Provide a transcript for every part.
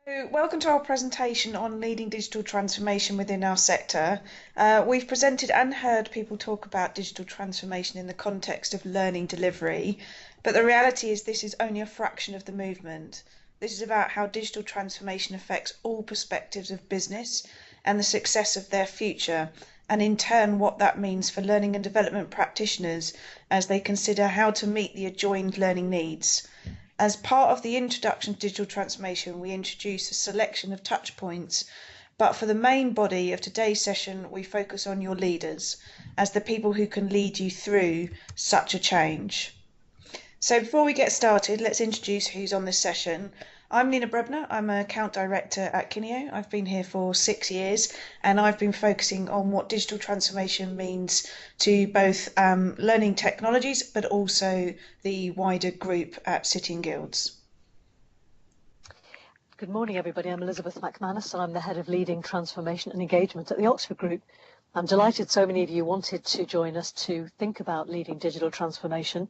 So, welcome to our presentation on leading digital transformation within our sector. We've presented and heard people talk about digital transformation in the context of learning delivery, but the reality is this is only a fraction of the movement. This is about how digital transformation affects all perspectives of business and the success of their future, and in turn what that means for learning and development practitioners as they consider how to meet the adjoined learning needs. As part of the introduction to digital transformation, we introduce a selection of touch points, but for the main body of today's session, we focus on your leaders as the people who can lead you through such a change. So before we get started, let's introduce who's on this session. I'm Nina Brebner. I'm an account director at Kineo. I've been here for 6 years and I've been focusing on what digital transformation means to both learning technologies but also the wider group at Sitting Guilds. Good morning, everybody. I'm Elizabeth McManus and I'm the Head of Leading Transformation and Engagement at the Oxford Group. I'm delighted so many of you wanted to join us to think about leading digital transformation,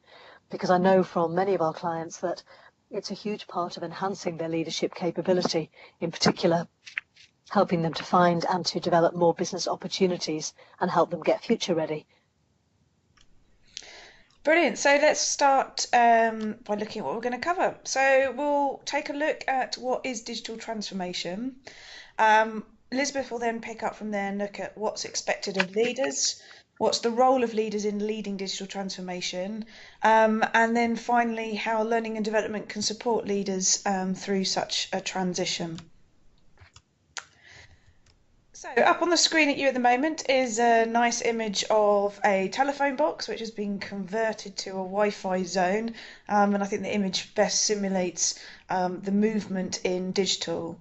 because I know from many of our clients that it's a huge part of enhancing their leadership capability, in particular helping them to find and to develop more business opportunities and help them get future ready. Brilliant. So let's start by looking at what we're going to cover. So we'll take a look at what is digital transformation. Elizabeth will then pick up from there and look at what's expected of leaders, what's the role of leaders in leading digital transformation, and then finally how learning and development can support leaders through such a transition. So up on the screen at you at the moment is a nice image of a telephone box which has been converted to a Wi-Fi zone, and I think the image best simulates the movement in digital.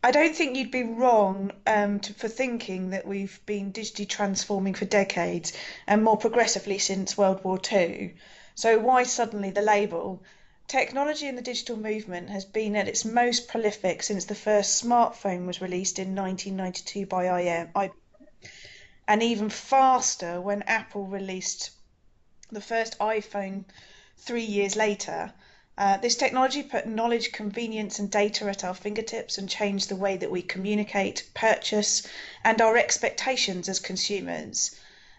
I don't think you'd be wrong for thinking that we've been digitally transforming for decades and more progressively since World War II. So why suddenly the label? Technology in the digital movement has been at its most prolific since the first smartphone was released in 1992 by IBM, and even faster when Apple released the first iPhone 3 years later. This technology put knowledge, convenience, and data at our fingertips and changed the way that we communicate, purchase, and our expectations as consumers.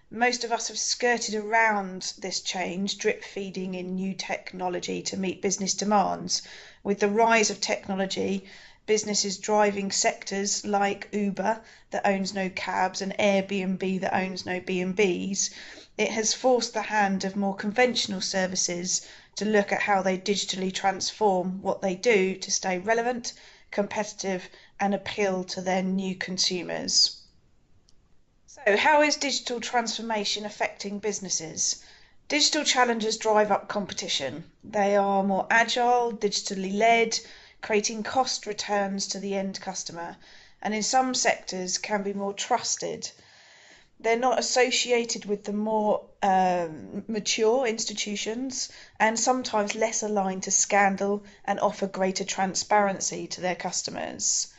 Most of us have skirted around this change, drip feeding in new technology to meet business demands. With the rise of technology, businesses driving sectors like Uber that owns no cabs and Airbnb that owns no B&Bs, it has forced the hand of more conventional services to look at how they digitally transform what they do to stay relevant, competitive, and appeal to their new consumers. So, how is digital transformation affecting businesses? Digital challenges drive up competition. They are more agile, digitally led, creating cost returns to the end customer, and in some sectors can be more trusted. They're not associated with the more mature institutions and sometimes less aligned to scandal and offer greater transparency to their customers.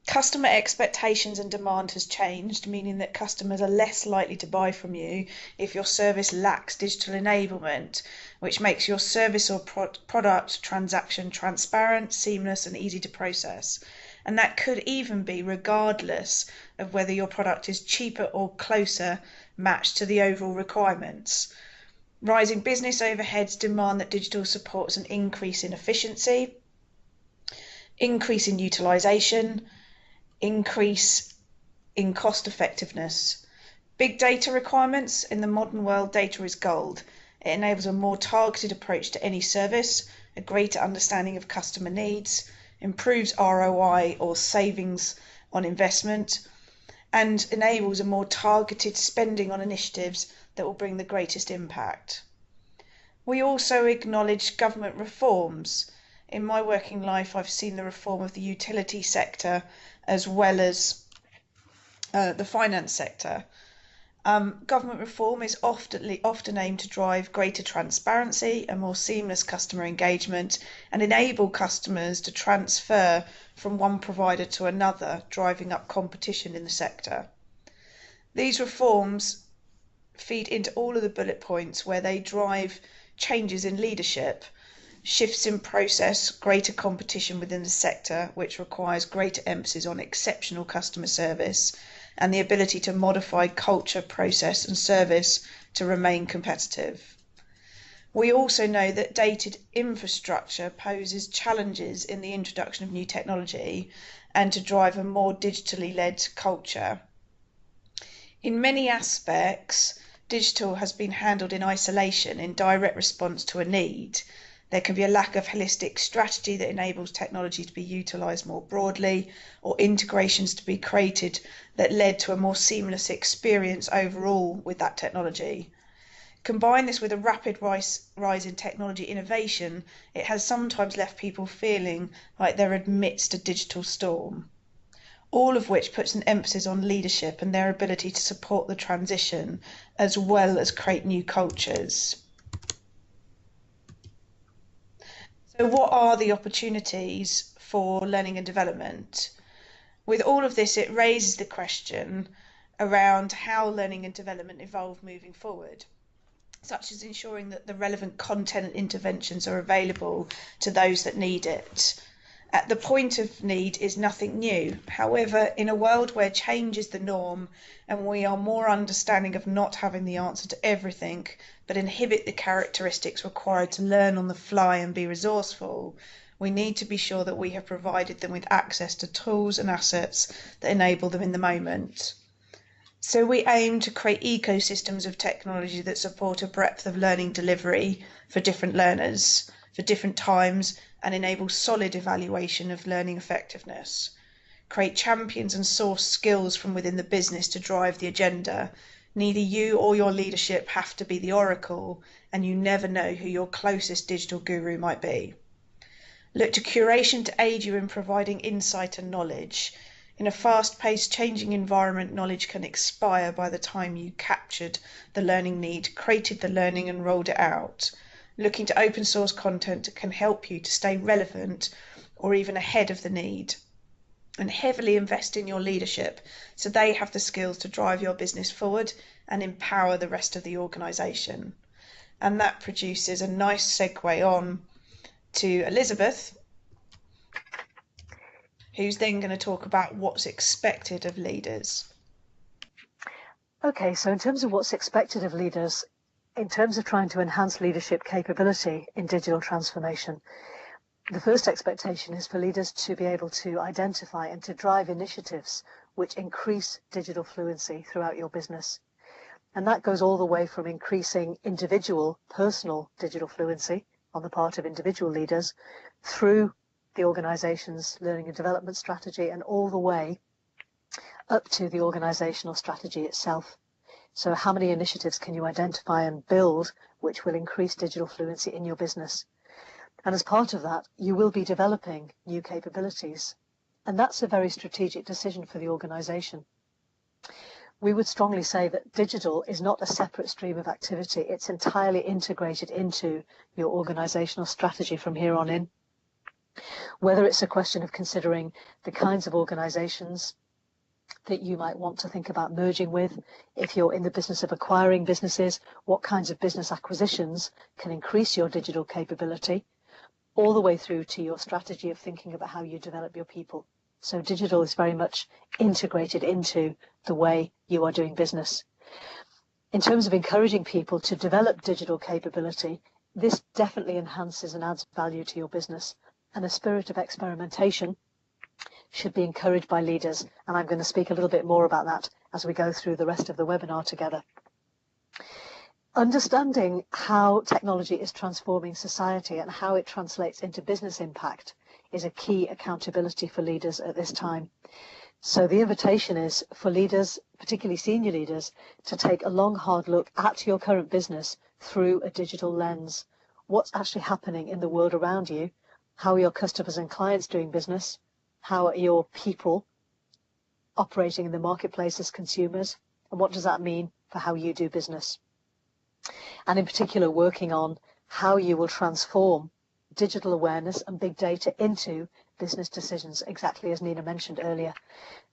Customer expectations and demand has changed, meaning that customers are less likely to buy from you if your service lacks digital enablement, which makes your service or product transaction transparent, seamless, and easy to process. And that could even be regardless of whether your product is cheaper or closer matched to the overall requirements. Rising business overheads demand that digital supports an increase in efficiency, increase in utilisation, increase in cost effectiveness. Big data requirements. In the modern world, data is gold. It enables a more targeted approach to any service, a greater understanding of customer needs, improves ROI or savings on investment, and enables a more targeted spending on initiatives that will bring the greatest impact. We also acknowledge government reforms. In my working life, I've seen the reform of the utility sector as well as the finance sector. Government reform is often aimed to drive greater transparency and more seamless customer engagement and enable customers to transfer from one provider to another, driving up competition in the sector. These reforms feed into all of the bullet points where they drive changes in leadership. shifts in process, greater competition within the sector, which requires greater emphasis on exceptional customer service, and the ability to modify culture, process, and service to remain competitive. We also know that dated infrastructure poses challenges in the introduction of new technology and to drive a more digitally led culture. In many aspects, digital has been handled in isolation in direct response to a need. There can be a lack of holistic strategy that enables technology to be utilised more broadly, or integrations to be created that led to a more seamless experience overall with that technology. Combine this with a rapid rise in technology innovation, it has sometimes left people feeling like they're amidst a digital storm. All of which puts an emphasis on leadership and their ability to support the transition, as well as create new cultures. So what are the opportunities for learning and development? With all of this, it raises the question around how learning and development evolve moving forward, such as ensuring that the relevant content and interventions are available to those that need it. At the point of need is nothing new. However, in a world where change is the norm and we are more understanding of not having the answer to everything, but inhibit the characteristics required to learn on the fly and be resourceful, we need to be sure that we have provided them with access to tools and assets that enable them in the moment. So we aim to create ecosystems of technology that support a breadth of learning delivery for different learners, for different times, and enable solid evaluation of learning effectiveness. Create champions and source skills from within the business to drive the agenda. Neither you or your leadership have to be the oracle, and you never know who your closest digital guru might be. Look to curation to aid you in providing insight and knowledge. In a fast-paced, changing environment, knowledge can expire by the time you captured the learning need, created the learning and rolled it out. Looking to open source content can help you to stay relevant or even ahead of the need. And heavily invest in your leadership so they have the skills to drive your business forward and empower the rest of the organisation. And that produces a nice segue on to Elizabeth, who's then going to talk about what's expected of leaders. Okay, so in terms of what's expected of leaders, in terms of trying to enhance leadership capability in digital transformation, the first expectation is for leaders to be able to identify and to drive initiatives which increase digital fluency throughout your business. And that goes all the way from increasing individual, personal digital fluency on the part of individual leaders through the organization's learning and development strategy and all the way up to the organizational strategy itself. So how many initiatives can you identify and build which will increase digital fluency in your business? And as part of that, you will be developing new capabilities. And that's a very strategic decision for the organization. We would strongly say that digital is not a separate stream of activity. It's entirely integrated into your organizational strategy from here on in. Whether it's a question of considering the kinds of organizations that you might want to think about merging with, if you're in the business of acquiring businesses, what kinds of business acquisitions can increase your digital capability, all the way through to your strategy of thinking about how you develop your people. So digital is very much integrated into the way you are doing business. In terms of encouraging people to develop digital capability, this definitely enhances and adds value to your business. And a spirit of experimentation should be encouraged by leaders. And I'm going to speak a little bit more about that as we go through the rest of the webinar together. Understanding how technology is transforming society and how it translates into business impact is a key accountability for leaders at this time. So the invitation is for leaders, particularly senior leaders, to take a long, hard look at your current business through a digital lens. What's actually happening in the world around you? How are your customers and clients doing business? How are your people operating in the marketplace as consumers? And what does that mean for how you do business? And in particular, working on how you will transform digital awareness and big data into business decisions, exactly as Nina mentioned earlier.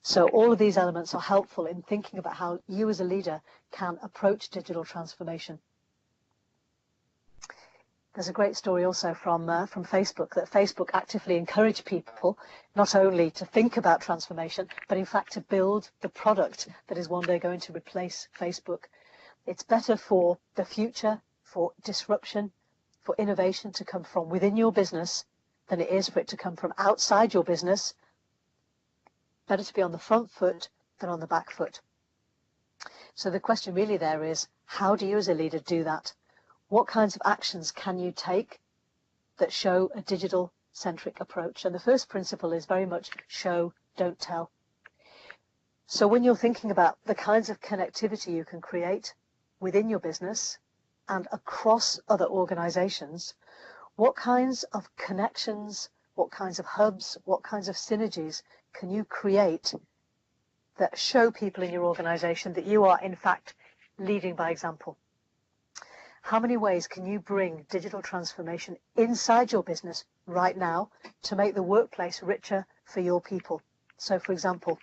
So all of these elements are helpful in thinking about how you as a leader can approach digital transformation. There's a great story also from Facebook, that Facebook actively encouraged people not only to think about transformation, but in fact to build the product that is one day going to replace Facebook. It's better for the future, for disruption, for innovation to come from within your business than it is for it to come from outside your business. Better to be on the front foot than on the back foot. So the question really there is, how do you as a leader do that? What kinds of actions can you take that show a digital-centric approach? And the first principle is very much show, don't tell. So when you're thinking about the kinds of connectivity you can create within your business and across other organizations, what kinds of connections, what kinds of hubs, what kinds of synergies can you create that show people in your organization that you are in fact leading by example? How many ways can you bring digital transformation inside your business right now to make the workplace richer for your people? So, for example,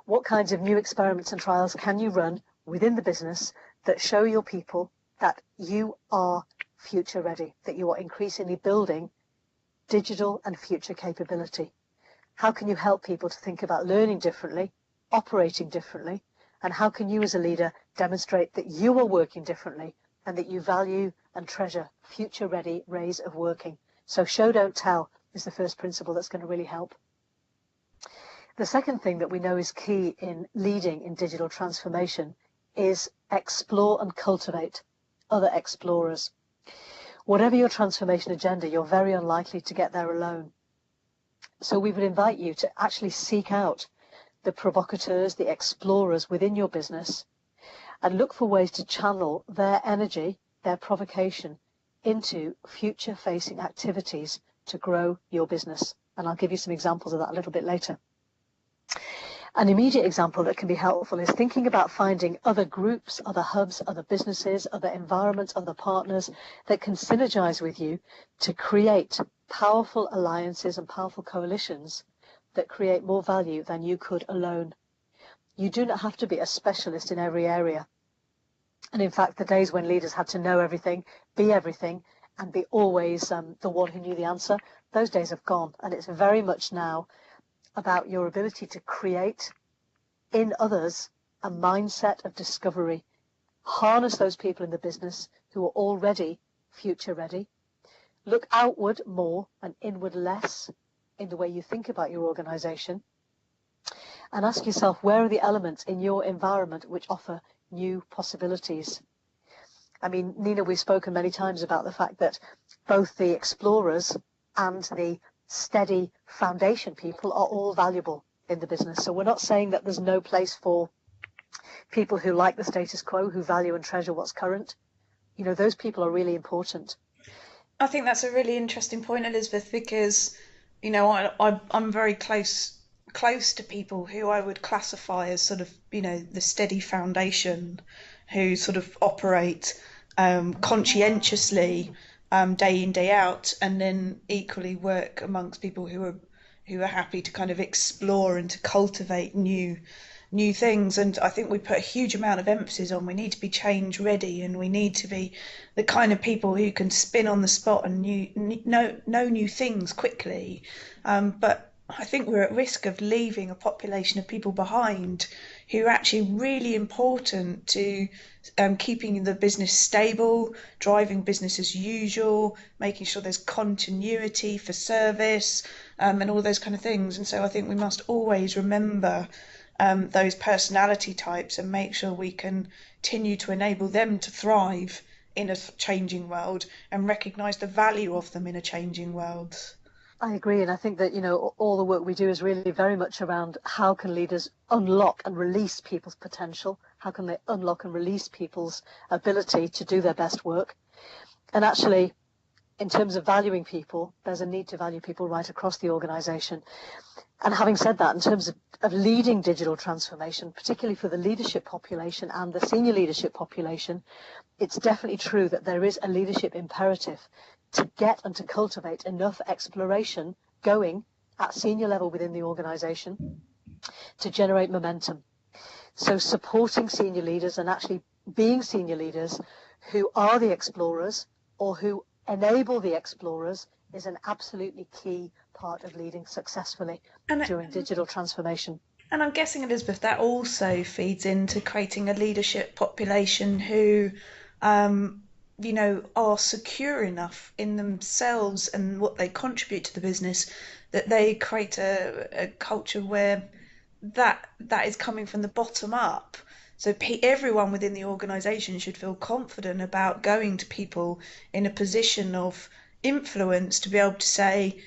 what kinds of new experiments and trials can you run within the business that show your people that you are future ready, that you are increasingly building digital and future capability? How can you help people to think about learning differently, operating differently, and how can you as a leader demonstrate that you are working differently and that you value and treasure future-ready ways of working? So show, don't tell is the first principle that's going to really help. The second thing that we know is key in leading in digital transformation is explore and cultivate other explorers. Whatever your transformation agenda, you're very unlikely to get there alone. So we would invite you to actually seek out the provocateurs, the explorers within your business, and look for ways to channel their energy, their provocation, into future-facing activities to grow your business. And I'll give you some examples of that a little bit later. An immediate example that can be helpful is thinking about finding other groups, other hubs, other businesses, other environments, other partners that can synergize with you to create powerful alliances and powerful coalitions that create more value than you could alone. You do not have to be a specialist in every area. And in fact, the days when leaders had to know everything, and be always the one who knew the answer, those days have gone. And it's very much now about your ability to create in others a mindset of discovery. Harness those people in the business who are already future ready. Look outward more and inward less in the way you think about your organization. And ask yourself, where are the elements in your environment which offer new possibilities? I mean, Nina, we've spoken many times about the fact that both the explorers and the steady foundation people are all valuable in the business. So we're not saying that there's no place for people who like the status quo, who value and treasure what's current. You know, those people are really important. I think that's a really interesting point, Elizabeth, because I'm very close to people who I would classify as sort of the steady foundation, who sort of operate conscientiously day in day out, and then equally work amongst people who are happy to kind of explore and to cultivate new things. And I think we put a huge amount of emphasis on we need to be change ready, and we need to be the kind of people who can spin on the spot and know new things quickly. But I think we're at risk of leaving a population of people behind who are actually really important to keeping the business stable, driving business as usual, making sure there's continuity for service, and all those kind of things. And so I think we must always remember those personality types and make sure we continue to enable them to thrive in a changing world and recognise the value of them in a changing world. I agree, and I think that all the work we do is really very much around how can leaders unlock and release people's potential, how can they unlock and release people's ability to do their best work. And actually, in terms of valuing people, there's a need to value people right across the organization. And having said that, in terms of leading digital transformation, particularly for the leadership population and the senior leadership population, it's definitely true that there is a leadership imperative to get and to cultivate enough exploration going at senior level within the organization to generate momentum. So supporting senior leaders and actually being senior leaders who are the explorers, or who enable the explorers is an absolutely key part of leading successfully And during digital transformation. and I'm guessing, Elizabeth, that also feeds into creating a leadership population who, um, are secure enough in themselves and what they contribute to the business that they create a culture where that is coming from the bottom up. So everyone within the organisation should feel confident about going to people in a position of influence to be able to say,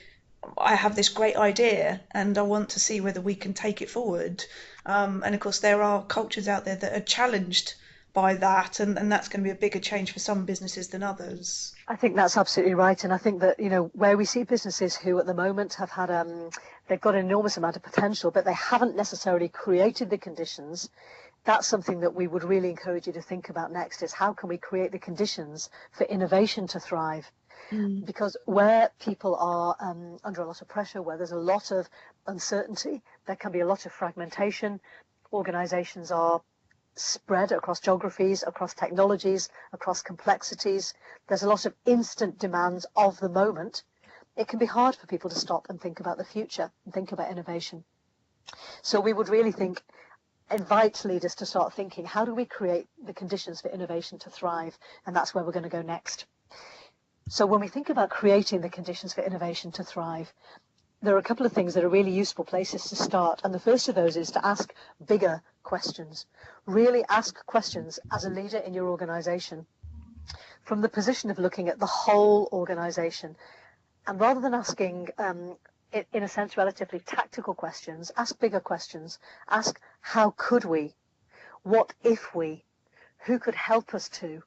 I have this great idea and I want to see whether we can take it forward. And of course, there are cultures out there that are challenged by that, and that's going to be a bigger change for some businesses than others. I think that's absolutely right. And I think that, where we see businesses who at the moment have had, they've got an enormous amount of potential, but they haven't necessarily created the conditions. That's something that we would really encourage you to think about next, is how can we create the conditions for innovation to thrive? Mm. Because where people are under a lot of pressure, where there's a lot of uncertainty, there can be a lot of fragmentation. Organizations are spread across geographies, across technologies, across complexities. There's a lot of instant demands of the moment. It can be hard for people to stop and think about the future and think about innovation. So we would really invite leaders to start thinking, how do we create the conditions for innovation to thrive? And that's where we're going to go next. So when we think about creating the conditions for innovation to thrive, there are a couple of things that are really useful places to start. And the first of those is to ask bigger questions. Really ask questions as a leader in your organization from the position of looking at the whole organization. And rather than asking, in a sense, relatively tactical questions, ask bigger questions. Ask, how could we? What if we? Who could help us to?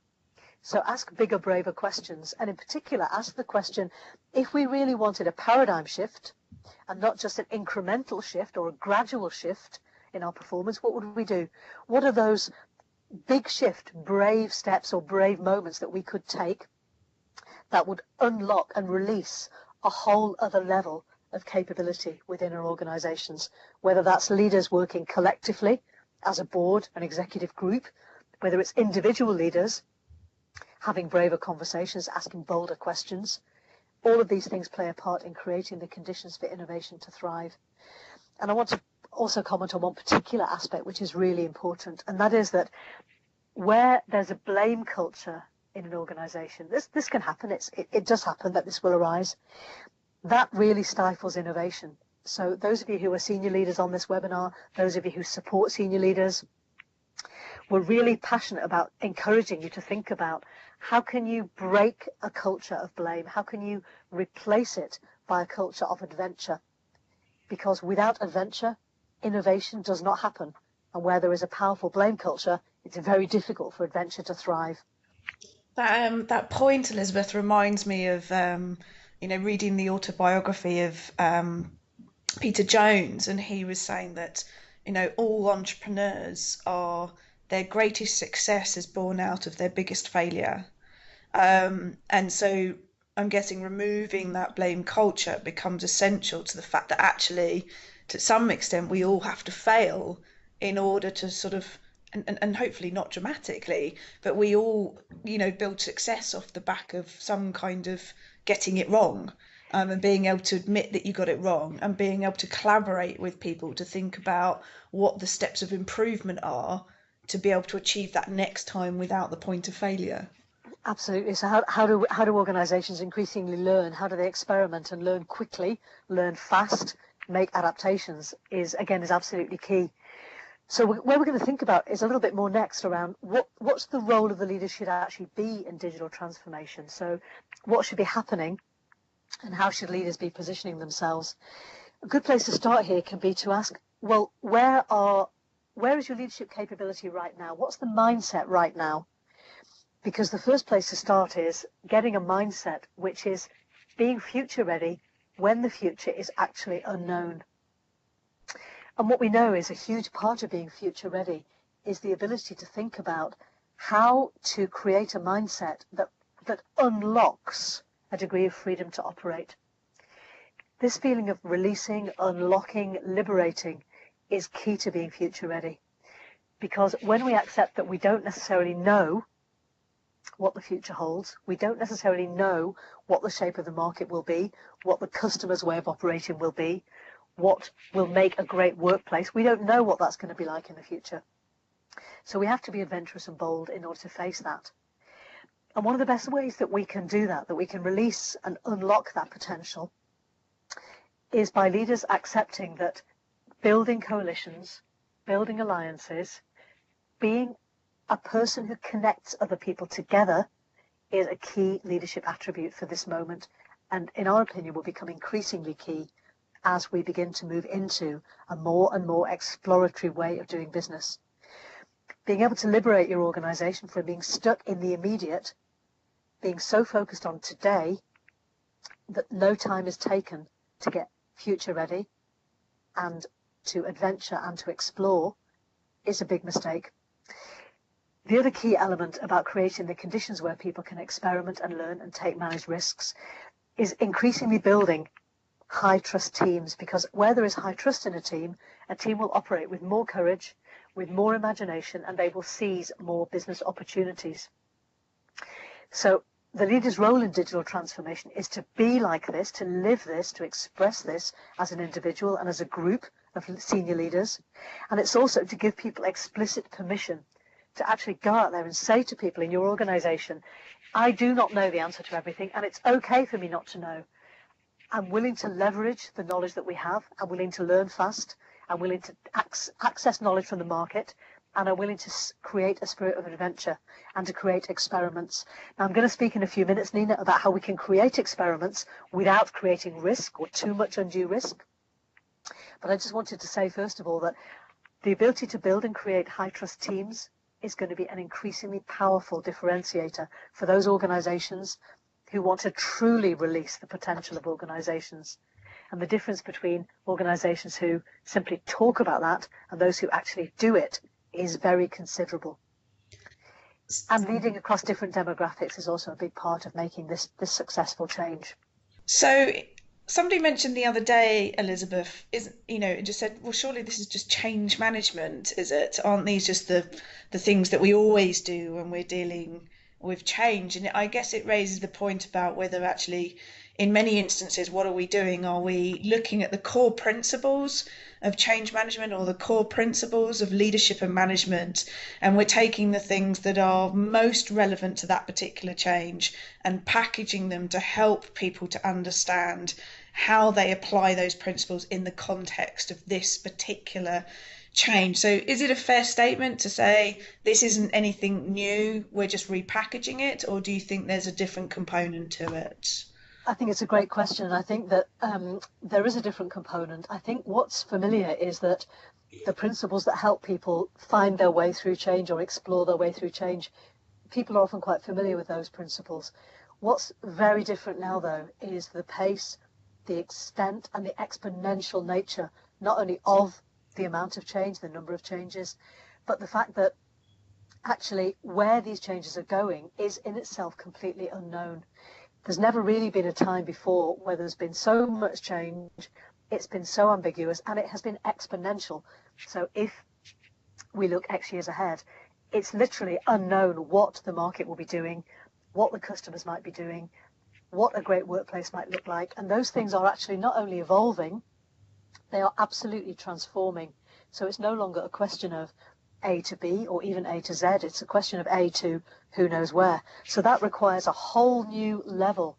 So ask bigger, braver questions. And in particular, ask the question, if we really wanted a paradigm shift and not just an incremental shift or a gradual shift in our performance, what would we do? What are those big shift, brave steps or brave moments that we could take that would unlock and release a whole other level of capability within our organizations, whether that's leaders working collectively as a board, an executive group, whether it's individual leaders having braver conversations, asking bolder questions. All of these things play a part in creating the conditions for innovation to thrive. And I want to also comment on one particular aspect which is really important, and that is that where there's a blame culture in an organization, this can happen, it does happen that this will arise, that really stifles innovation. So those of you who are senior leaders on this webinar, those of you who support senior leaders, we're really passionate about encouraging you to think about how can you break a culture of blame? How can you replace it by a culture of adventure? Because without adventure, innovation does not happen. And where there is a powerful blame culture, it's very difficult for adventure to thrive. That point, Elizabeth, reminds me of reading the autobiography of Peter Jones, and he was saying that all entrepreneurs are their greatest success is born out of their biggest failure. And so I'm guessing removing that blame culture becomes essential to the fact that actually, to some extent, we all have to fail in order to sort of, and hopefully not dramatically, but we all, build success off the back of some kind of getting it wrong. And being able to admit that you got it wrong and being able to collaborate with people to think about what the steps of improvement are to be able to achieve that next time without the point of failure. Absolutely. So how do organizations increasingly learn? How do they experiment and learn quickly, learn fast, make adaptations is absolutely key. So where we're going to think about is a little bit more next around what's the role of the leaders should actually be in digital transformation. So what should be happening and how should leaders be positioning themselves? A good place to start here can be to ask, well, where is your leadership capability right now? What's the mindset right now? Because the first place to start is getting a mindset which is being future ready when the future is actually unknown. And what we know is a huge part of being future ready is the ability to think about how to create a mindset that unlocks a degree of freedom to operate. This feeling of releasing, unlocking, liberating is key to being future ready. Because when we accept that we don't necessarily know what the future holds. We don't necessarily know what the shape of the market will be, what the customer's way of operating will be, what will make a great workplace. We don't know what that's going to be like in the future. So we have to be adventurous and bold in order to face that. And one of the best ways that we can do that we can release and unlock that potential, is by leaders accepting that building coalitions, building alliances, being a person who connects other people together is a key leadership attribute for this moment. And in our opinion, will become increasingly key as we begin to move into a more and more exploratory way of doing business. Being able to liberate your organization from being stuck in the immediate, being so focused on today that no time is taken to get future ready and to adventure and to explore, is a big mistake. The other key element about creating the conditions where people can experiment and learn and take managed risks is increasingly building high trust teams, because where there is high trust in a team will operate with more courage, with more imagination, and they will seize more business opportunities. So the leader's role in digital transformation is to be like this, to live this, to express this as an individual and as a group of senior leaders. And it's also to give people explicit permission to actually go out there and say to people in your organization, I do not know the answer to everything, and it's okay for me not to know. I'm willing to leverage the knowledge that we have. I'm willing to learn fast. I'm willing to access knowledge from the market, and I'm willing to create a spirit of adventure and to create experiments. Now, I'm going to speak in a few minutes, Nina, about how we can create experiments without creating risk or too much undue risk. But I just wanted to say, first of all, that the ability to build and create high-trust teams is going to be an increasingly powerful differentiator for those organizations who want to truly release the potential of organizations. And the difference between organizations who simply talk about that and those who actually do it is very considerable. And leading across different demographics is also a big part of making this successful change. So somebody mentioned the other day, Elizabeth, it just said, well, surely this is just change management, is it? Aren't these just the things that we always do when we're dealing with change? And I guess it raises the point about whether actually, in many instances, what are we doing? Are we looking at the core principles of change management or the core principles of leadership and management, and we're taking the things that are most relevant to that particular change and packaging them to help people to understand how they apply those principles in the context of this particular change? So is it a fair statement to say this isn't anything new, we're just repackaging it, or do you think there's a different component to it? I think it's a great question. I think that there is a different component. I think what's familiar is that the principles that help people find their way through change or explore their way through change, people are often quite familiar with those principles. What's very different now, though, is the pace, the extent, and the exponential nature, not only of the amount of change, the number of changes, but the fact that actually where these changes are going is in itself completely unknown. There's never really been a time before where there's been so much change, it's been so ambiguous, and it has been exponential. So if we look X years ahead, it's literally unknown what the market will be doing, what the customers might be doing, what a great workplace might look like. And those things are actually not only evolving, they are absolutely transforming. So it's no longer a question of A to B or even A to Z. It's a question of A to who knows where. So that requires a whole new level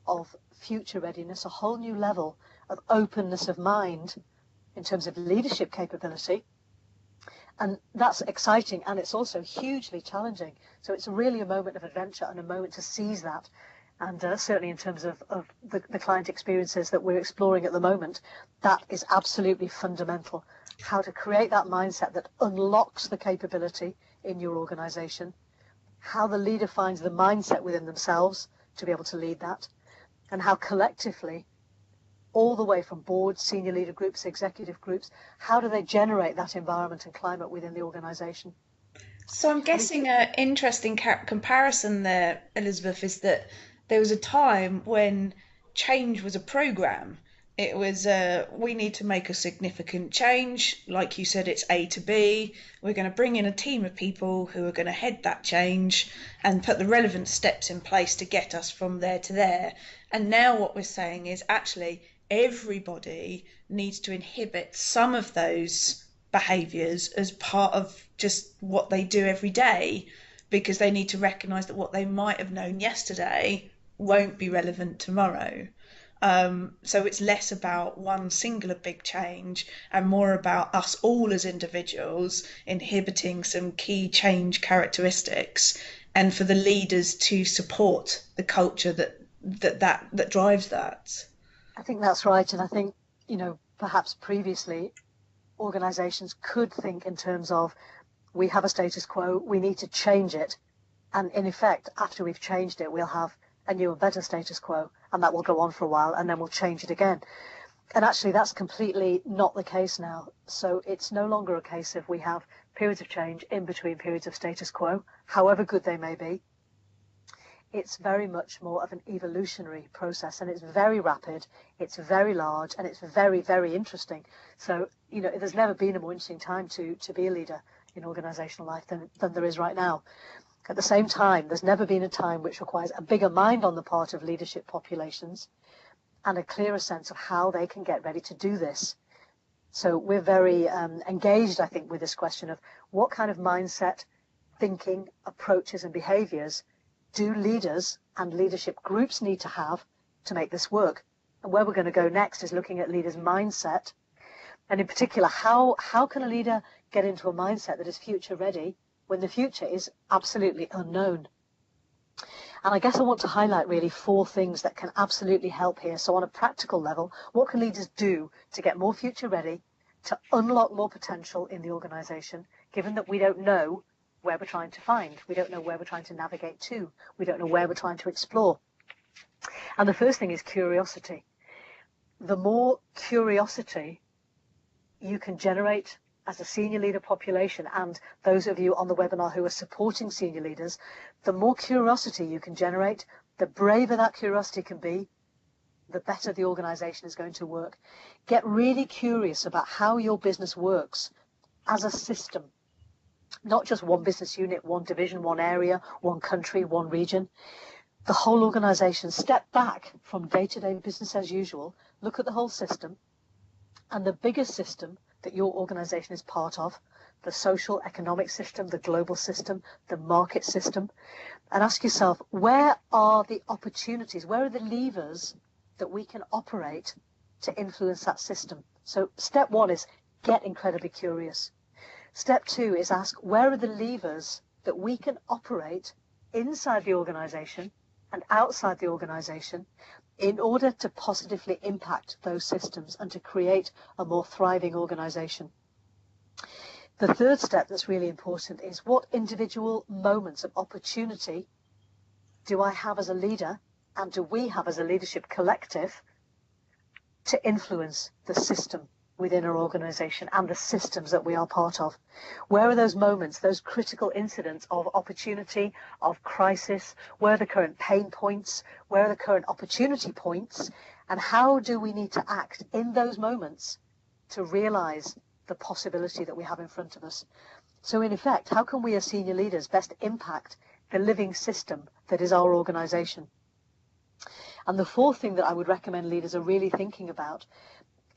of future readiness, a whole new level of openness of mind in terms of leadership capability. And that's exciting, and it's also hugely challenging. So it's really a moment of adventure and a moment to seize that. And certainly in terms of the client experiences that we're exploring at the moment, that is absolutely fundamental. How to create that mindset that unlocks the capability in your organization, how the leader finds the mindset within themselves to be able to lead that, and how collectively, all the way from boards, senior leader groups, executive groups, how do they generate that environment and climate within the organization? So I'm guessing an interesting comparison there, Elizabeth, is that there was a time when change was a program. It was, we need to make a significant change. Like you said, it's A to B. We're going to bring in a team of people who are going to head that change and put the relevant steps in place to get us from there to there. And now what we're saying is actually everybody needs to inhibit some of those behaviours as part of just what they do every day, because they need to recognise that what they might have known yesterday won't be relevant tomorrow. So it's less about one singular big change and more about us all as individuals inhibiting some key change characteristics, and for the leaders to support the culture that drives that. I think that's right. And I think, perhaps previously organizations could think in terms of we have a status quo, we need to change it. And in effect, after we've changed it, we'll have a new and better status quo, and that will go on for a while, and then we'll change it again. And actually, that's completely not the case now. So it's no longer a case of we have periods of change in between periods of status quo, however good they may be. It's very much more of an evolutionary process, and it's very rapid, it's very large, and it's very, very interesting. So, there's never been a more interesting time to be a leader in organizational life than there is right now. At the same time, there's never been a time which requires a bigger mind on the part of leadership populations and a clearer sense of how they can get ready to do this. So we're very engaged, I think, with this question of what kind of mindset, thinking, approaches and behaviors do leaders and leadership groups need to have to make this work. And where we're going to go next is looking at leaders' mindset. And in particular, how can a leader get into a mindset that is future ready when the future is absolutely unknown? And I guess I want to highlight really 4 things that can absolutely help here. So on a practical level, what can leaders do to get more future ready, to unlock more potential in the organization, given that we don't know where we're trying to find, we don't know where we're trying to navigate to, we don't know where we're trying to explore. And the first thing is curiosity. The more curiosity you can generate as a senior leader population, and those of you on the webinar who are supporting senior leaders, the more curiosity you can generate, the braver that curiosity can be, the better the organization is going to work. Get really curious about how your business works as a system, not just one business unit, one division, one area, one country, one region. The whole organization. Step back from day-to-day business as usual, look at the whole system, and the biggest system that your organization is part of, the social economic system, the global system, the market system, and ask yourself, where are the opportunities, where are the levers that we can operate to influence that system? So step 1 is get incredibly curious. Step 2 is ask, where are the levers that we can operate inside the organization and outside the organization in order to positively impact those systems and to create a more thriving organization? The third step that's really important is, what individual moments of opportunity do I have as a leader, and do we have as a leadership collective, to influence the system within our organization and the systems that we are part of? Where are those moments, those critical incidents of opportunity, of crisis? Where are the current pain points? Where are the current opportunity points? And how do we need to act in those moments to realize the possibility that we have in front of us? So in effect, how can we as senior leaders best impact the living system that is our organization? And the fourth thing that I would recommend leaders are really thinking about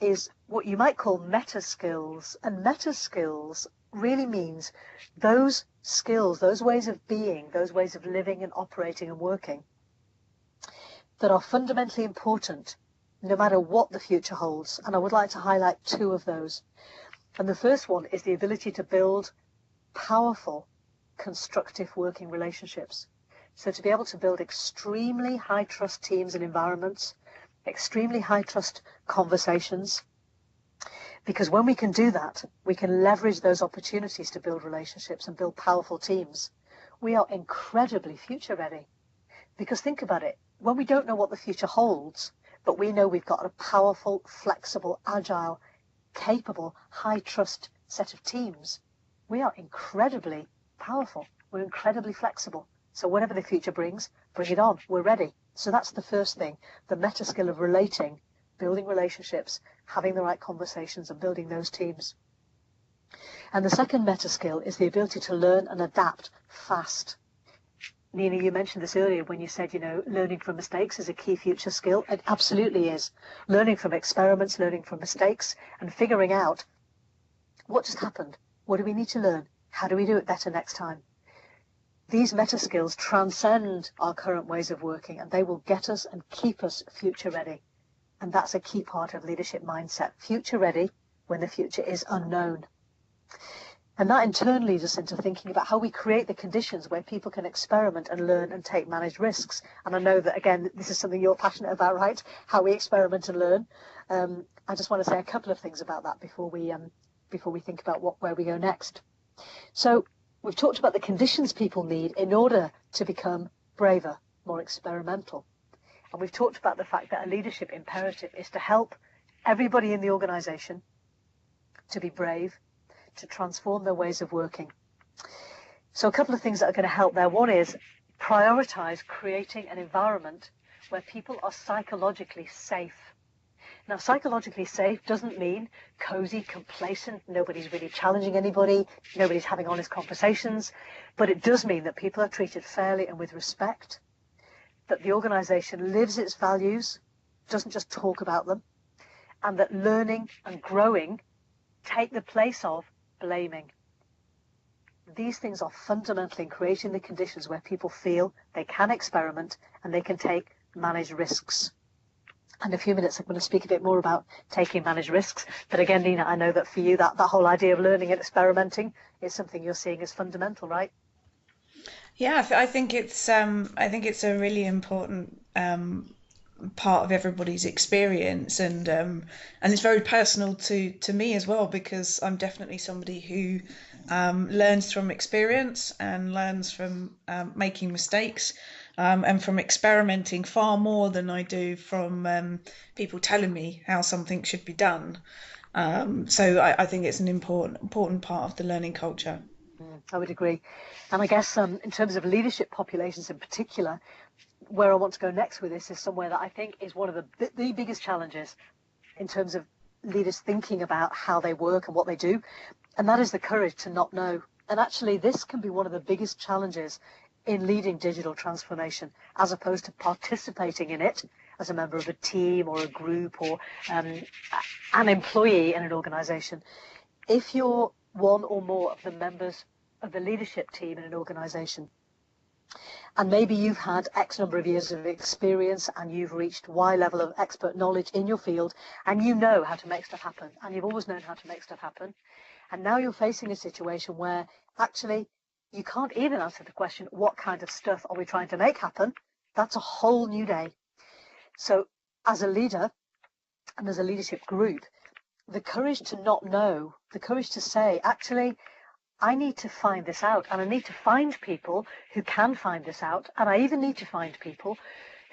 is what you might call meta skills. And meta skills really means those skills, those ways of being, those ways of living and operating and working that are fundamentally important no matter what the future holds. And I would like to highlight 2 of those. And the first one is the ability to build powerful, constructive working relationships. So to be able to build extremely high trust teams and environments, extremely high trust conversations, because when we can do that, we can leverage those opportunities to build relationships and build powerful teams. We are incredibly future ready. Because think about it, when we don't know what the future holds, but we know we've got a powerful, flexible, agile, capable, high trust set of teams, we are incredibly powerful. We're incredibly flexible. So whatever the future brings, bring it on. We're ready. So that's the first thing, the meta skill of relating building relationships, having the right conversations and building those teams. And the second meta skill is the ability to learn and adapt fast. Nina, you mentioned this earlier when you said, learning from mistakes is a key future skill. It absolutely is. Learning from experiments, learning from mistakes, and figuring out what just happened. What do we need to learn? How do we do it better next time? These meta skills transcend our current ways of working, and they will get us and keep us future ready. And that's a key part of leadership mindset. Future ready when the future is unknown. And that in turn leads us into thinking about how we create the conditions where people can experiment and learn and take managed risks. And I know that, again, this is something you're passionate about, right? How we experiment and learn. I just want to say a couple of things about that before we think about where we go next. So we've talked about the conditions people need in order to become braver, more experimental. And we've talked about the fact that a leadership imperative is to help everybody in the organization to be brave, to transform their ways of working. So a couple of things that are going to help there. One is prioritize creating an environment where people are psychologically safe. Now, psychologically safe doesn't mean cozy, complacent, nobody's really challenging anybody, nobody's having honest conversations, but it does mean that people are treated fairly and with respect, that the organization lives its values, doesn't just talk about them, and that learning and growing take the place of blaming. These things are fundamental in creating the conditions where people feel they can experiment and they can take managed risks. In a few minutes, I'm going to speak a bit more about taking managed risks. But again, Nina, I know that for you, that whole idea of learning and experimenting is something you're seeing as fundamental, right? Yeah, I think it's a really important part of everybody's experience, and it's very personal to me as well, because I'm definitely somebody who learns from experience and learns from making mistakes, and from experimenting far more than I do from people telling me how something should be done. So I think it's an important part of the learning culture. I would agree. And I guess in terms of leadership populations in particular, where I want to go next with this is somewhere that I think is one of the biggest challenges in terms of leaders thinking about how they work and what they do, and that is the courage to not know. And actually, this can be one of the biggest challenges in leading digital transformation, as opposed to participating in it as a member of a team or a group or an employee in an organization. If you're one or more of the members of the leadership team in an organization, and maybe you've had X number of years of experience and you've reached Y level of expert knowledge in your field, and you know how to make stuff happen, and you've always known how to make stuff happen, and now you're facing a situation where actually you can't even answer the question, what kind of stuff are we trying to make happen? That's a whole new day. So as a leader and as a leadership group, the courage to not know, the courage to say, actually, I need to find this out, and I need to find people who can find this out, and I even need to find people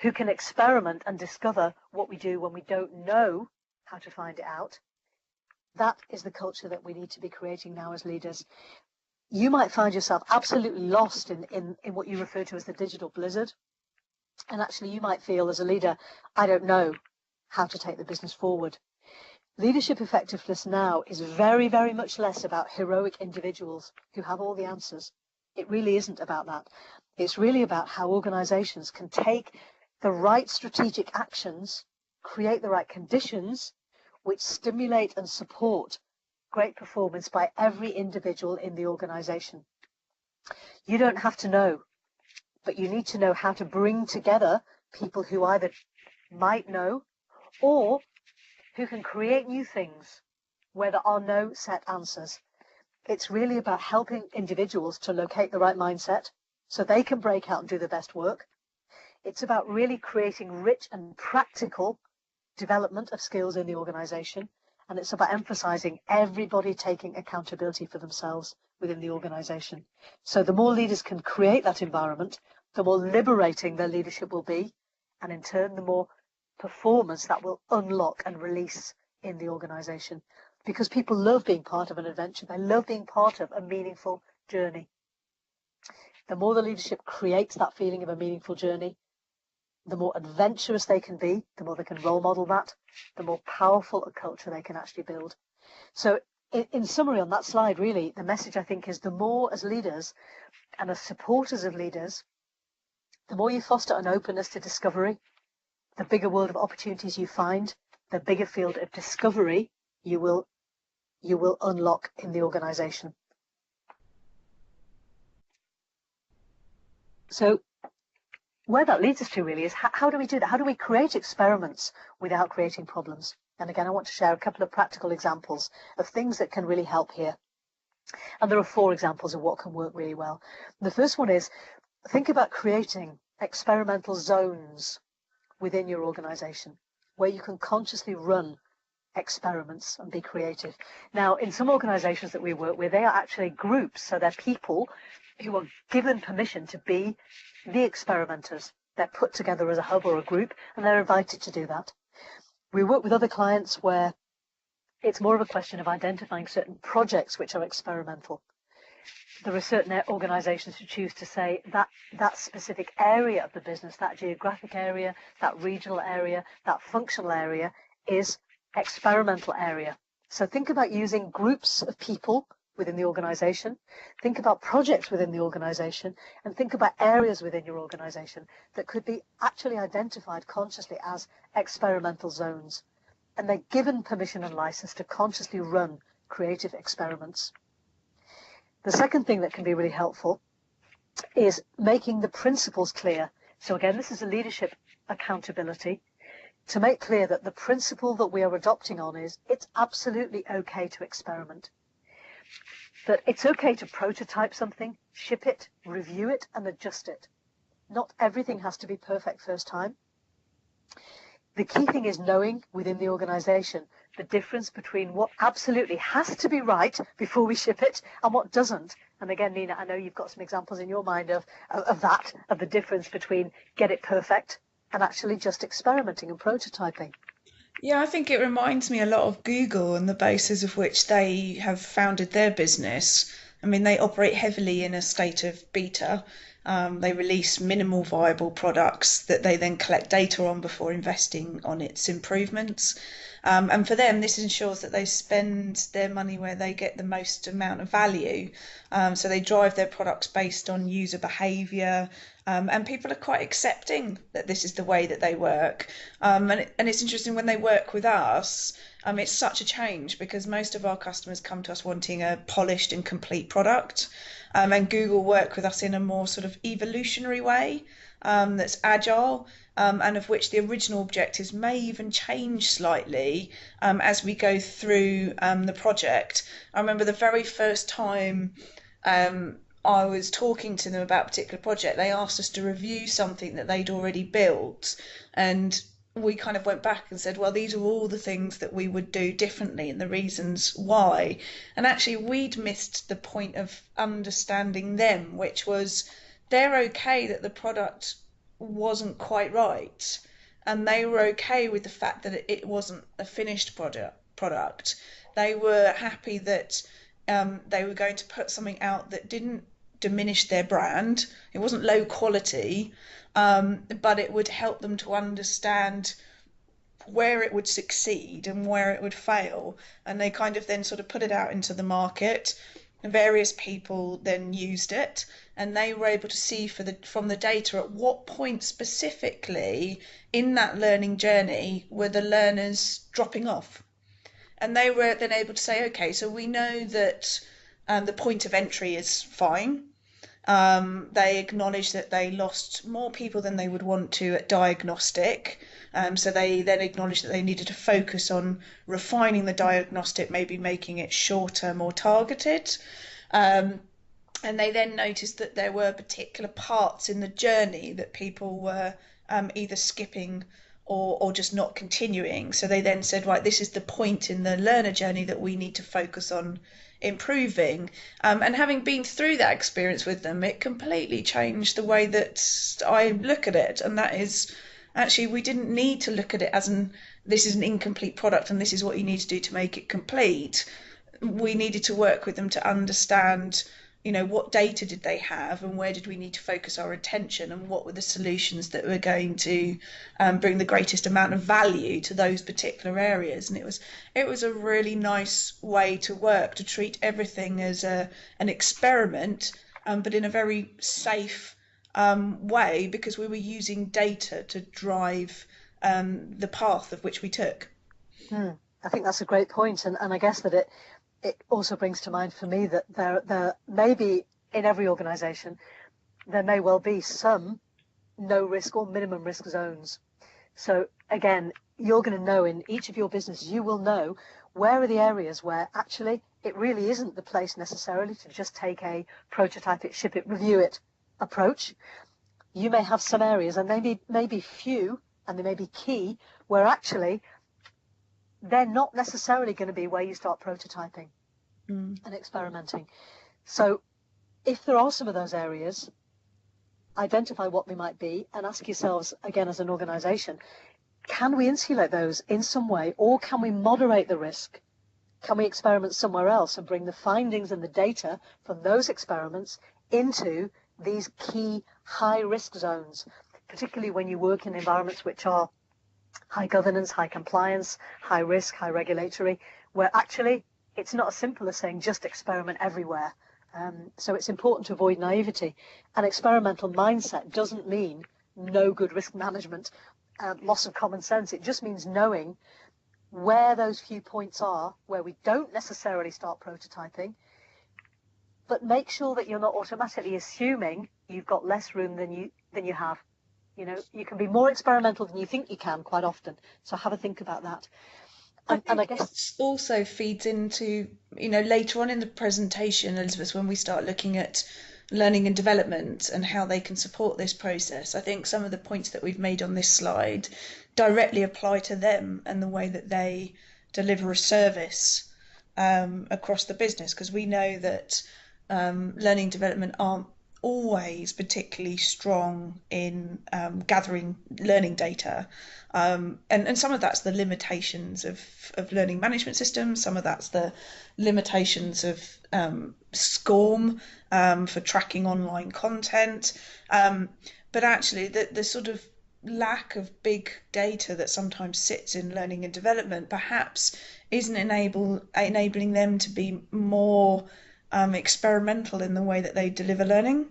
who can experiment and discover what we do when we don't know how to find it out. That is the culture that we need to be creating now as leaders. You might find yourself absolutely lost in what you refer to as the digital blizzard, and actually you might feel as a leader, I don't know how to take the business forward. Leadership effectiveness now is very, very much less about heroic individuals who have all the answers. It really isn't about that. It's really about how organizations can take the right strategic actions, create the right conditions, which stimulate and support great performance by every individual in the organization. You don't have to know, but you need to know how to bring together people who either might know or who can create new things where there are no set answers. It's really about helping individuals to locate the right mindset so they can break out and do the best work. It's about really creating rich and practical development of skills in the organization. And it's about emphasizing everybody taking accountability for themselves within the organization. So the more leaders can create that environment, the more liberating their leadership will be. And in turn, the more performance that will unlock and release in the organization, because people love being part of an adventure. They love being part of a meaningful journey. The more the leadership creates that feeling of a meaningful journey, the more adventurous they can be, the more they can role model that, the more powerful a culture they can actually build. So in summary on that slide, really, the message I think is the more as leaders and as supporters of leaders, the more you foster an openness to discovery, the bigger world of opportunities you find, the bigger field of discovery you will unlock in the organization. So where that leads us to really is how do we do that? How do we create experiments without creating problems? And again, I want to share a couple of practical examples of things that can really help here. And there are 4 examples of what can work really well. The first one is think about creating experimental zones within your organization where you can consciously run experiments and be creative. Now, in some organizations that we work with, they are actually groups. So they're people who are given permission to be the experimenters. They're put together as a hub or a group, and they're invited to do that. We work with other clients where it's more of a question of identifying certain projects which are experimental. There are certain organizations who choose to say that that specific area of the business, that geographic area, that regional area, that functional area is experimental area. So think about using groups of people within the organization, think about projects within the organization, and think about areas within your organization that could be actually identified consciously as experimental zones. And they're given permission and license to consciously run creative experiments. The second thing that can be really helpful is making the principles clear. So again, this is a leadership accountability. To make clear that the principle that we are adopting on is it's absolutely okay to experiment. That it's okay to prototype something, ship it, review it, and adjust it. Not everything has to be perfect first time. The key thing is knowing within the organization the difference between what absolutely has to be right before we ship it and what doesn't. And again, Nina, I know you've got some examples in your mind of the difference between get it perfect and actually just experimenting and prototyping. Yeah, I think it reminds me a lot of Google and the basis of which they have founded their business. I mean, they operate heavily in a state of beta. They release minimal viable products that they then collect data on before investing on its improvements. And for them, this ensures that they spend their money where they get the most amount of value. So they drive their products based on user behavior, and people are quite accepting that this is the way that they work. And it's interesting when they work with us, it's such a change because most of our customers come to us wanting a polished and complete product. And Google work with us in a more sort of evolutionary way, that's agile, and of which the original objectives may even change slightly as we go through the project. I remember the very first time I was talking to them about a particular project, they asked us to review something that they'd already built, and we kind of went back and said, well, these are all the things that we would do differently and the reasons why. And actually, we'd missed the point of understanding them, which was they're okay that the product wasn't quite right, and they were okay with the fact that it wasn't a finished product. They were happy that they were going to put something out that didn't diminish their brand. It wasn't low quality, but it would help them to understand where it would succeed and where it would fail. And they kind of then sort of put it out into the market. Various people then used it, and they were able to see from the data at what point specifically in that learning journey were the learners dropping off. And they were then able to say, okay, so we know that the point of entry is fine. They acknowledge that they lost more people than they would want to at diagnostic. So they then acknowledged that they needed to focus on refining the diagnostic, maybe making it shorter, more targeted. And they then noticed that there were particular parts in the journey that people were either skipping or just not continuing. So they then said, right, this is the point in the learner journey that we need to focus on improving. And having been through that experience with them, it completely changed the way that I look at it. And that is actually, we didn't need to look at it as this is an incomplete product and this is what you need to do to make it complete. We needed to work with them to understand what data did they have, and where did we need to focus our attention, and what were the solutions that were going to bring the greatest amount of value to those particular areas. And it was a really nice way to work, to treat everything as an experiment, but in a very safe way, because we were using data to drive the path of which we took. I think that's a great point, and I guess that it also brings to mind for me that there may be, in every organisation, there may well be some no risk or minimum risk zones. So again, you're going to know in each of your businesses, you will know where are the areas where actually it really isn't the place necessarily to just take a prototype it, ship it, review it approach. You may have some areas, and maybe few, and they may be key, where actually they're not necessarily going to be where you start prototyping and experimenting. So if there are some of those areas, identify what they might be and ask yourselves, again, as an organisation, can we insulate those in some way, or can we moderate the risk? Can we experiment somewhere else and bring the findings and the data from those experiments into these key high risk zones, particularly when you work in environments which are high governance, high compliance, high risk, high regulatory, where actually it's not as simple as saying just experiment everywhere. So it's important to avoid naivety. An experimental mindset doesn't mean no good risk management, loss of common sense. It just means knowing where those few points are, where we don't necessarily start prototyping, but make sure that you're not automatically assuming you've got less room than you have. You can be more experimental than you think you can quite often. So have a think about that. And I guess this also feeds into, later on in the presentation, Elizabeth, when we start looking at learning and development and how they can support this process, I think some of the points that we've made on this slide directly apply to them and the way that they deliver a service across the business, because we know that learning development aren't always particularly strong in gathering learning data. And some of that's the limitations of learning management systems, some of that's the limitations of SCORM for tracking online content. But actually, the sort of lack of big data that sometimes sits in learning and development perhaps isn't enabling them to be more experimental in the way that they deliver learning,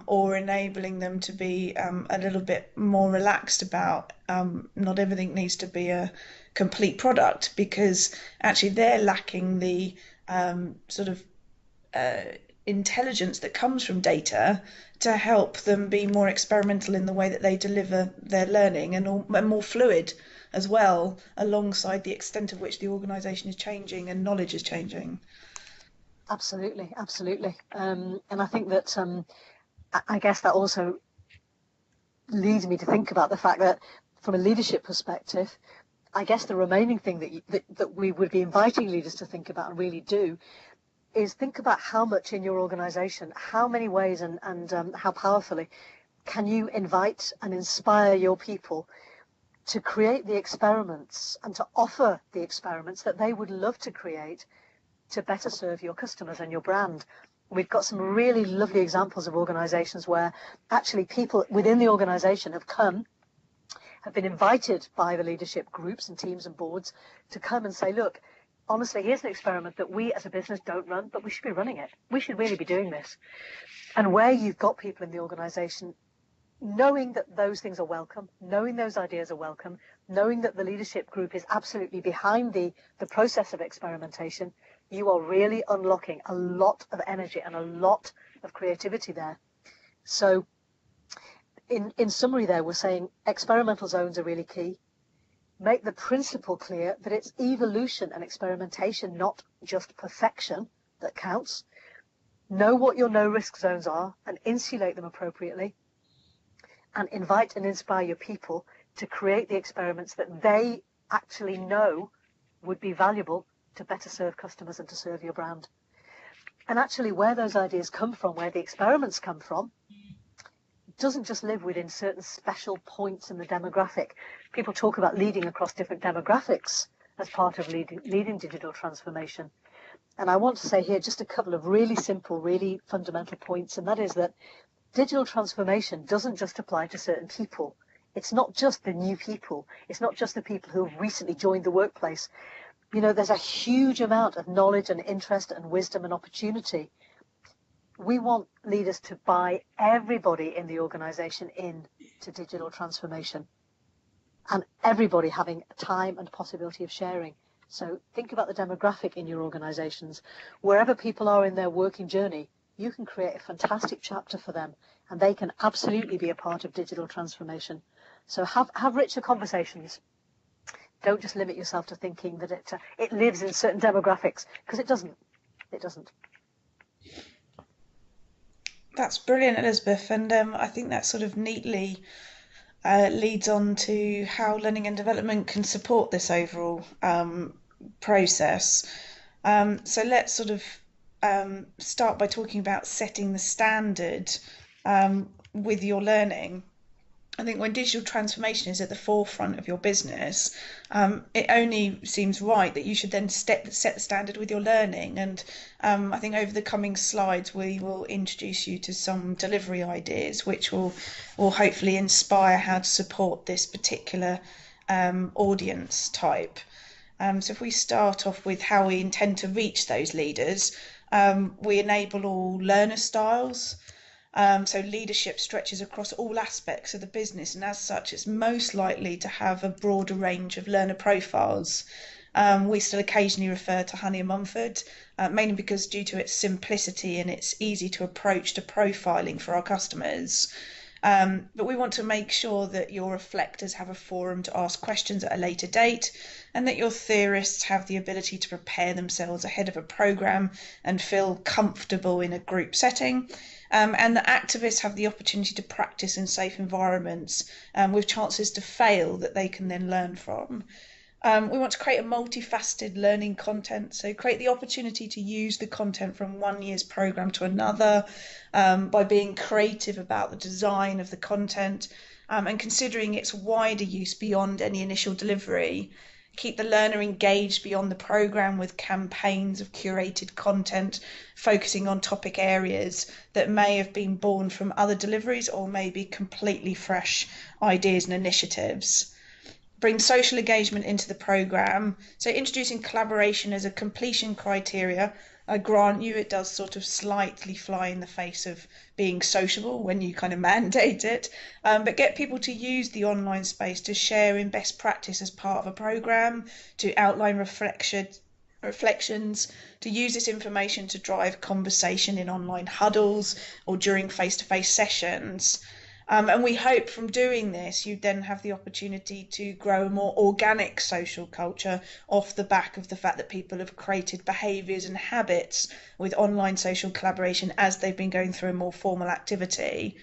or enabling them to be a little bit more relaxed about not everything needs to be a complete product, because actually they're lacking the sort of intelligence that comes from data to help them be more experimental in the way that they deliver their learning, and more fluid as well, alongside the extent of which the organisation is changing and knowledge is changing. absolutely, absolutely. And I think that I guess that also leads me to think about the fact that from a leadership perspective, I guess the remaining thing that we would be inviting leaders to think about and really do is think about how much in your organization, how many ways and how powerfully can you invite and inspire your people to create the experiments and to offer the experiments that they would love to create to better serve your customers and your brand. We've got some really lovely examples of organizations where actually people within the organization have been invited by the leadership groups and teams and boards to come and say, look, honestly, here's an experiment that we as a business don't run, but we should be running it. We should really be doing this. And where you've got people in the organization knowing that those things are welcome, knowing those ideas are welcome, knowing that the leadership group is absolutely behind the process of experimentation, you are really unlocking a lot of energy and a lot of creativity there. So in summary there, we're saying experimental zones are really key. Make the principle clear that it's evolution and experimentation, not just perfection, that counts. Know what your no-risk zones are and insulate them appropriately. And invite and inspire your people to create the experiments that they actually know would be valuable to better serve customers and to serve your brand. And actually where those ideas come from, where the experiments come from, doesn't just live within certain special points in the demographic. People talk about leading across different demographics. as part of leading digital transformation. And I want to say here just a couple of really simple, really fundamental points, and that is that digital transformation doesn't just apply to certain people. It's not just the new people. It's not just the people who have recently joined the workplace. You know, there's a huge amount of knowledge and interest and wisdom and opportunity. We want leaders to buy everybody in the organization into digital transformation, and everybody having time and possibility of sharing. So think about the demographic in your organizations. Wherever people are in their working journey, you can create a fantastic chapter for them, and they can absolutely be a part of digital transformation. So have richer conversations. Don't just limit yourself to thinking that it lives in certain demographics, because it doesn't. It doesn't. That's brilliant, Elizabeth, and I think that sort of neatly leads on to how learning and development can support this overall process. So let's sort of start by talking about setting the standard with your learning. I think when digital transformation is at the forefront of your business, it only seems right that you should then set the standard with your learning. And I think over the coming slides, we will introduce you to some delivery ideas, which will hopefully inspire how to support this particular audience type. So if we start off with how we intend to reach those leaders, we enable all learner styles. So leadership stretches across all aspects of the business, and as such, it's most likely to have a broader range of learner profiles. We still occasionally refer to Honey and Mumford, mainly because due to its simplicity and its easy to approach to profiling for our customers. But we want to make sure that your reflectors have a forum to ask questions at a later date, and that your theorists have the ability to prepare themselves ahead of a programme and feel comfortable in a group setting. And the activists have the opportunity to practice in safe environments with chances to fail that they can then learn from. We want to create a multifaceted learning content, so create the opportunity to use the content from one year's programme to another by being creative about the design of the content and considering its wider use beyond any initial delivery. Keep the learner engaged beyond the programme with campaigns of curated content, focusing on topic areas that may have been born from other deliveries or may be completely fresh ideas and initiatives. Bring social engagement into the programme, so introducing collaboration as a completion criteria. I grant you it does sort of slightly fly in the face of being sociable when you kind of mandate it, but get people to use the online space to share in best practice as part of a programme, to outline reflections, to use this information to drive conversation in online huddles or during face-to-face sessions. And we hope from doing this, you then have the opportunity to grow a more organic social culture off the back of the fact that people have created behaviours and habits with online social collaboration as they've been going through a more formal activity.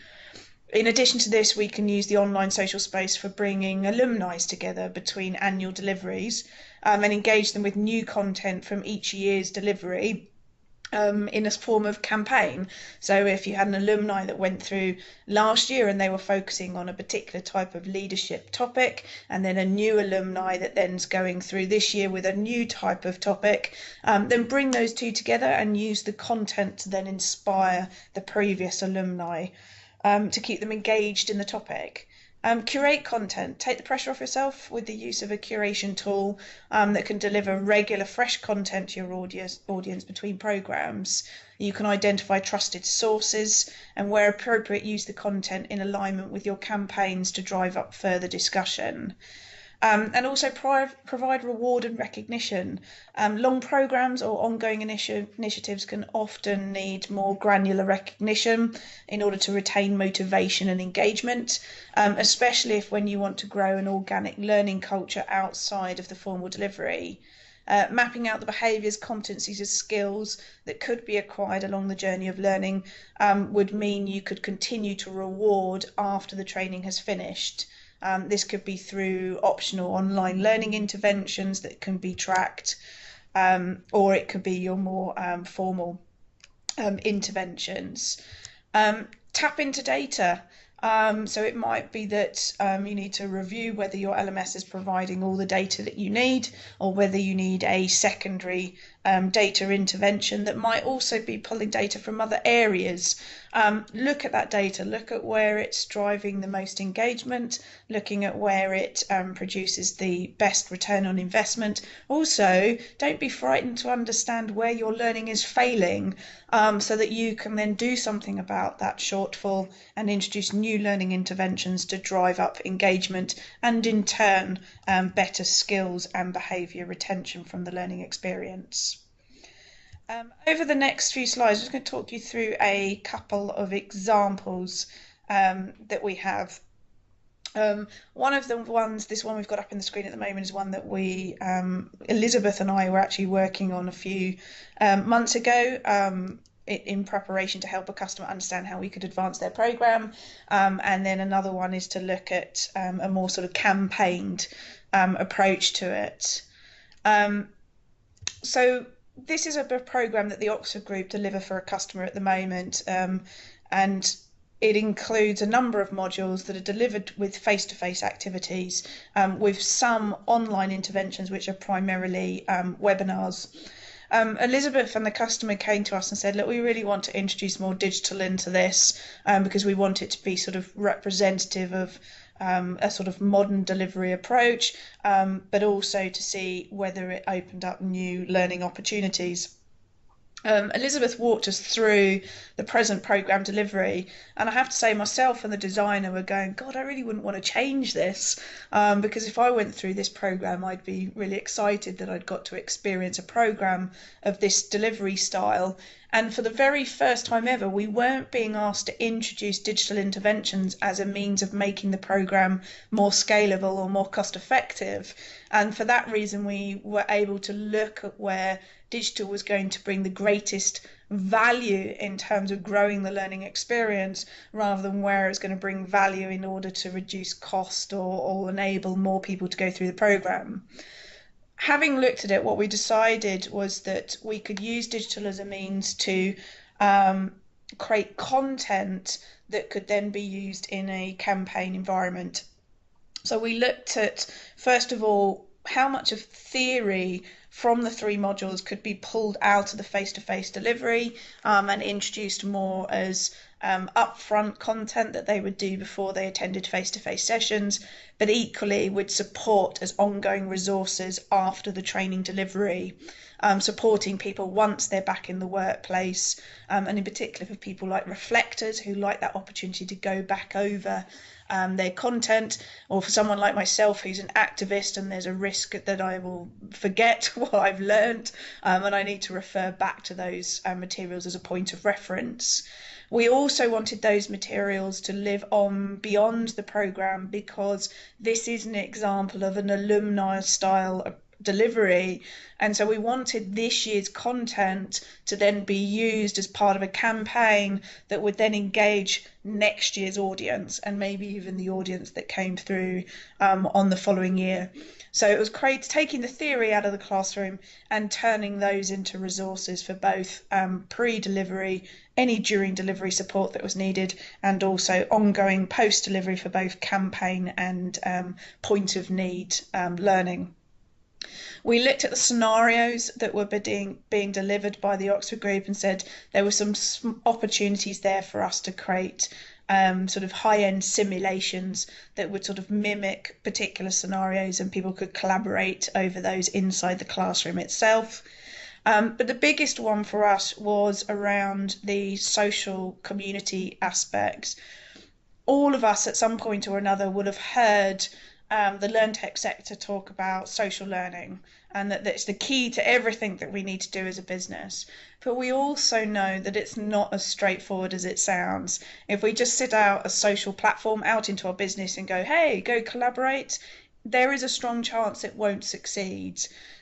In addition to this, we can use the online social space for bringing alumni together between annual deliveries and engage them with new content from each year's delivery in a form of campaign. So if you had an alumni that went through last year and they were focusing on a particular type of leadership topic, and then a new alumni that then's going through this year with a new type of topic, then bring those two together and use the content to then inspire the previous alumni to keep them engaged in the topic. Curate content. Take the pressure off yourself with the use of a curation tool that can deliver regular, fresh content to your audience between programs. You can identify trusted sources and, where appropriate, use the content in alignment with your campaigns to drive up further discussion. And also provide reward and recognition. Long programs or ongoing initiatives can often need more granular recognition in order to retain motivation and engagement, especially if when you want to grow an organic learning culture outside of the formal delivery. Mapping out the behaviours, competencies and skills that could be acquired along the journey of learning would mean you could continue to reward after the training has finished. This could be through optional online learning interventions that can be tracked, or it could be your more formal interventions. Tap into data. So it might be that you need to review whether your LMS is providing all the data that you need, or whether you need a secondary data intervention that might also be pulling data from other areas. Look at that data, look at where it's driving the most engagement, looking at where it produces the best return on investment. Also, don't be frightened to understand where your learning is failing, so that you can then do something about that shortfall and introduce new learning interventions to drive up engagement and in turn better skills and behaviour retention from the learning experience. Over the next few slides, I'm just going to talk you through a couple of examples that we have. One of the ones, this one we've got up in the screen at the moment, is one that Elizabeth and I were actually working on a few months ago, in preparation to help a customer understand how we could advance their program. And then another one is to look at a more sort of campaigned approach to it. So this is a program that the Oxford Group deliver for a customer at the moment, and it includes a number of modules that are delivered with face-to-face activities, with some online interventions which are primarily webinars. Elizabeth and the customer came to us and said, look, we really want to introduce more digital into this, because we want it to be sort of representative of a sort of modern delivery approach, but also to see whether it opened up new learning opportunities. Elizabeth walked us through the present program delivery, and I have to say myself and the designer were going, God, I really wouldn't want to change this, because if I went through this program, I'd be really excited that I'd got to experience a program of this delivery style. And for the very first time ever, we weren't being asked to introduce digital interventions as a means of making the program more scalable or more cost effective. And for that reason, we were able to look at where digital was going to bring the greatest value in terms of growing the learning experience, rather than where it's going to bring value in order to reduce cost or enable more people to go through the program. Having looked at it, what we decided was that we could use digital as a means to create content that could then be used in a campaign environment. So we looked at, first of all, how much of theory from the three modules could be pulled out of the face-to-face delivery, and introduced more as upfront content that they would do before they attended face-to-face sessions, but equally would support as ongoing resources after the training delivery, supporting people once they're back in the workplace, and in particular for people like reflectors who like that opportunity to go back over their content, or for someone like myself who's an activist and there's a risk that I will forget what I've learned, and I need to refer back to those materials as a point of reference. We also wanted those materials to live on beyond the programme, because this is an example of an alumni style delivery, and so we wanted this year's content to then be used as part of a campaign that would then engage next year's audience, and maybe even the audience that came through on the following year. So it was taking the theory out of the classroom and turning those into resources for both pre-delivery, any during delivery support that was needed, and also ongoing post-delivery for both campaign and point of need learning. We looked at the scenarios that were being delivered by the Oxford Group and said there were some opportunities there for us to create sort of high-end simulations that would sort of mimic particular scenarios, and people could collaborate over those inside the classroom itself. But the biggest one for us was around the social community aspects. All of us at some point or another would have heard the LearnTech sector talk about social learning, and that it's the key to everything that we need to do as a business. But we also know that it's not as straightforward as it sounds. If we just sit out a social platform out into our business and go, hey, go collaborate, there is a strong chance it won't succeed.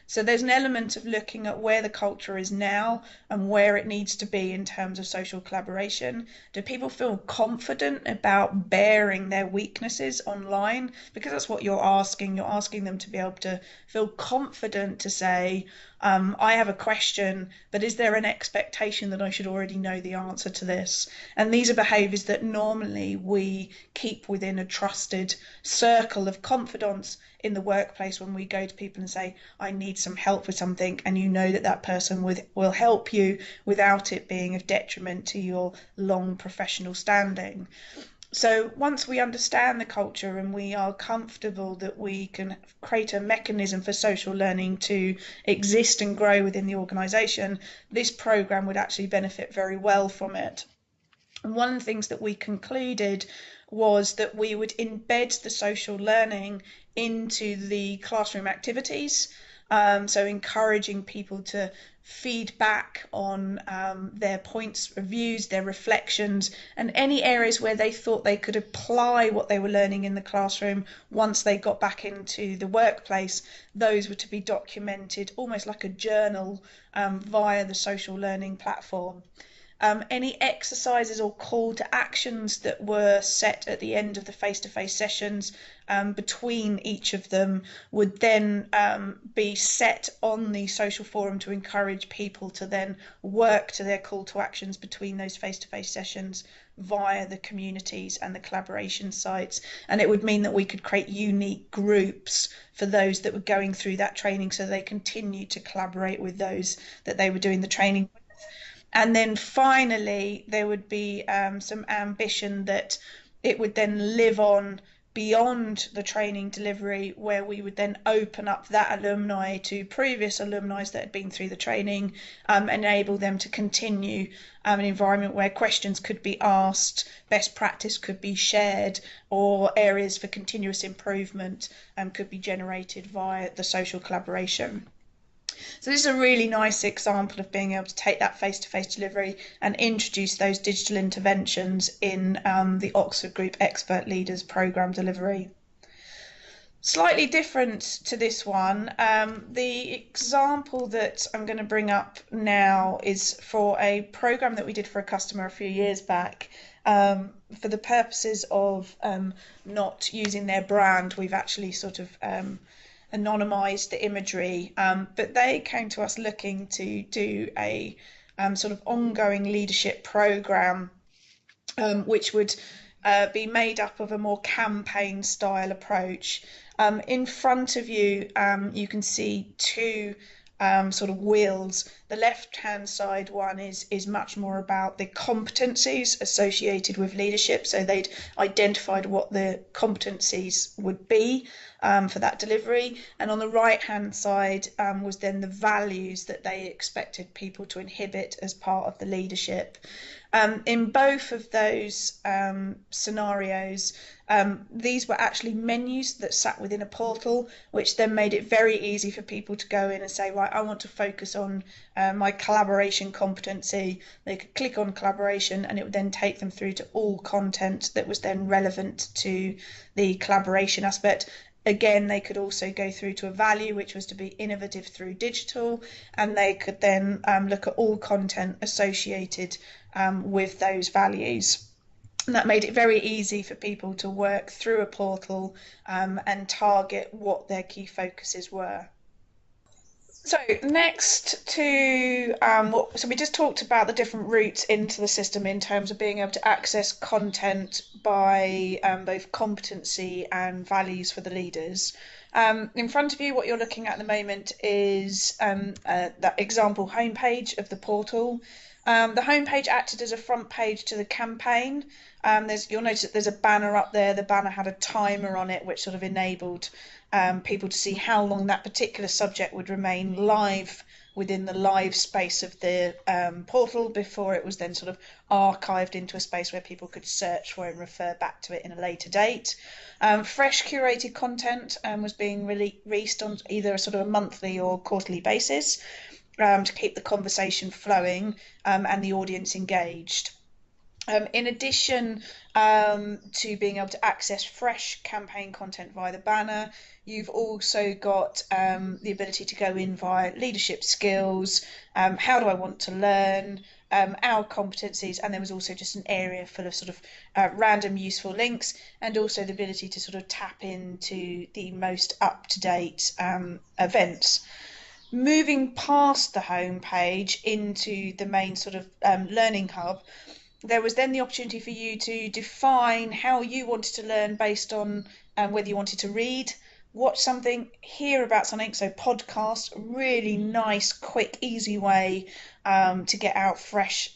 So there's an element of looking at where the culture is now and where it needs to be in terms of social collaboration. Do people feel confident about bearing their weaknesses online? Because that's what you're asking. You're asking them to be able to feel confident to say, I have a question, but is there an expectation that I should already know the answer to this? And these are behaviours that normally we keep within a trusted circle of confidence in the workplace when we go to people and say, I need some help with something, and you know that that person will help you without it being of detriment to your long professional standing. So once we understand the culture and we are comfortable that we can create a mechanism for social learning to exist and grow within the organisation, this programme would actually benefit very well from it. And one of the things that we concluded was that we would embed the social learning into the classroom activities. So encouraging people to feed back on their points of views, their reflections, and any areas where they thought they could apply what they were learning in the classroom once they got back into the workplace. Those were to be documented almost like a journal via the social learning platform. Any exercises or call to actions that were set at the end of the face-to-face sessions between each of them would then be set on the social forum to encourage people to then work to their call to actions between those face-to-face sessions via the communities and the collaboration sites. And it would mean that we could create unique groups for those that were going through that training so they continued to collaborate with those that they were doing the training. And then finally, there would be some ambition that it would then live on beyond the training delivery, where we would then open up that alumni to previous alumni that had been through the training, enable them to continue an environment where questions could be asked, best practice could be shared, or areas for continuous improvement could be generated via the social collaboration. So this is a really nice example of being able to take that face-to-face delivery and introduce those digital interventions in the Oxford Group Expert Leaders Programme delivery. Slightly different to this one, the example that I'm going to bring up now is for a programme that we did for a customer a few years back. For the purposes of not using their brand, we've actually sort of anonymised the imagery, but they came to us looking to do a sort of ongoing leadership programme, which would be made up of a more campaign style approach. In front of you, you can see two sort of wheels. The left-hand side one is much more about the competencies associated with leadership. So they'd identified what the competencies would be for that delivery. And on the right-hand side was then the values that they expected people to inhibit as part of the leadership. In both of those scenarios, these were actually menus that sat within a portal, which then made it very easy for people to go in and say, right, I want to focus on my collaboration competency. They could click on collaboration and it would then take them through to all content that was then relevant to the collaboration aspect. Again, they could also go through to a value, which was to be innovative through digital, and they could then look at all content associated with those values. And that made it very easy for people to work through a portal and target what their key focuses were. So next to so we just talked about the different routes into the system in terms of being able to access content by both competency and values for the leaders. In front of you, what you're looking at the moment is that example homepage of the portal. The homepage acted as a front page to the campaign. You'll notice that there's a banner up there. The banner had a timer on it, which sort of enabled people to see how long that particular subject would remain live within the live space of the portal before it was then sort of archived into a space where people could search for it and refer back to it in a later date. Fresh curated content was being released on either a sort of a monthly or quarterly basis to keep the conversation flowing and the audience engaged. In addition to being able to access fresh campaign content via the banner, you've also got the ability to go in via leadership skills, how do I want to learn, our competencies, and there was also just an area full of sort of random useful links, and also the ability to sort of tap into the most up-to-date events. Moving past the home page into the main sort of learning hub, there was then the opportunity for you to define how you wanted to learn based on whether you wanted to read, watch something, hear about something. So, podcast, really nice, quick, easy way to get out fresh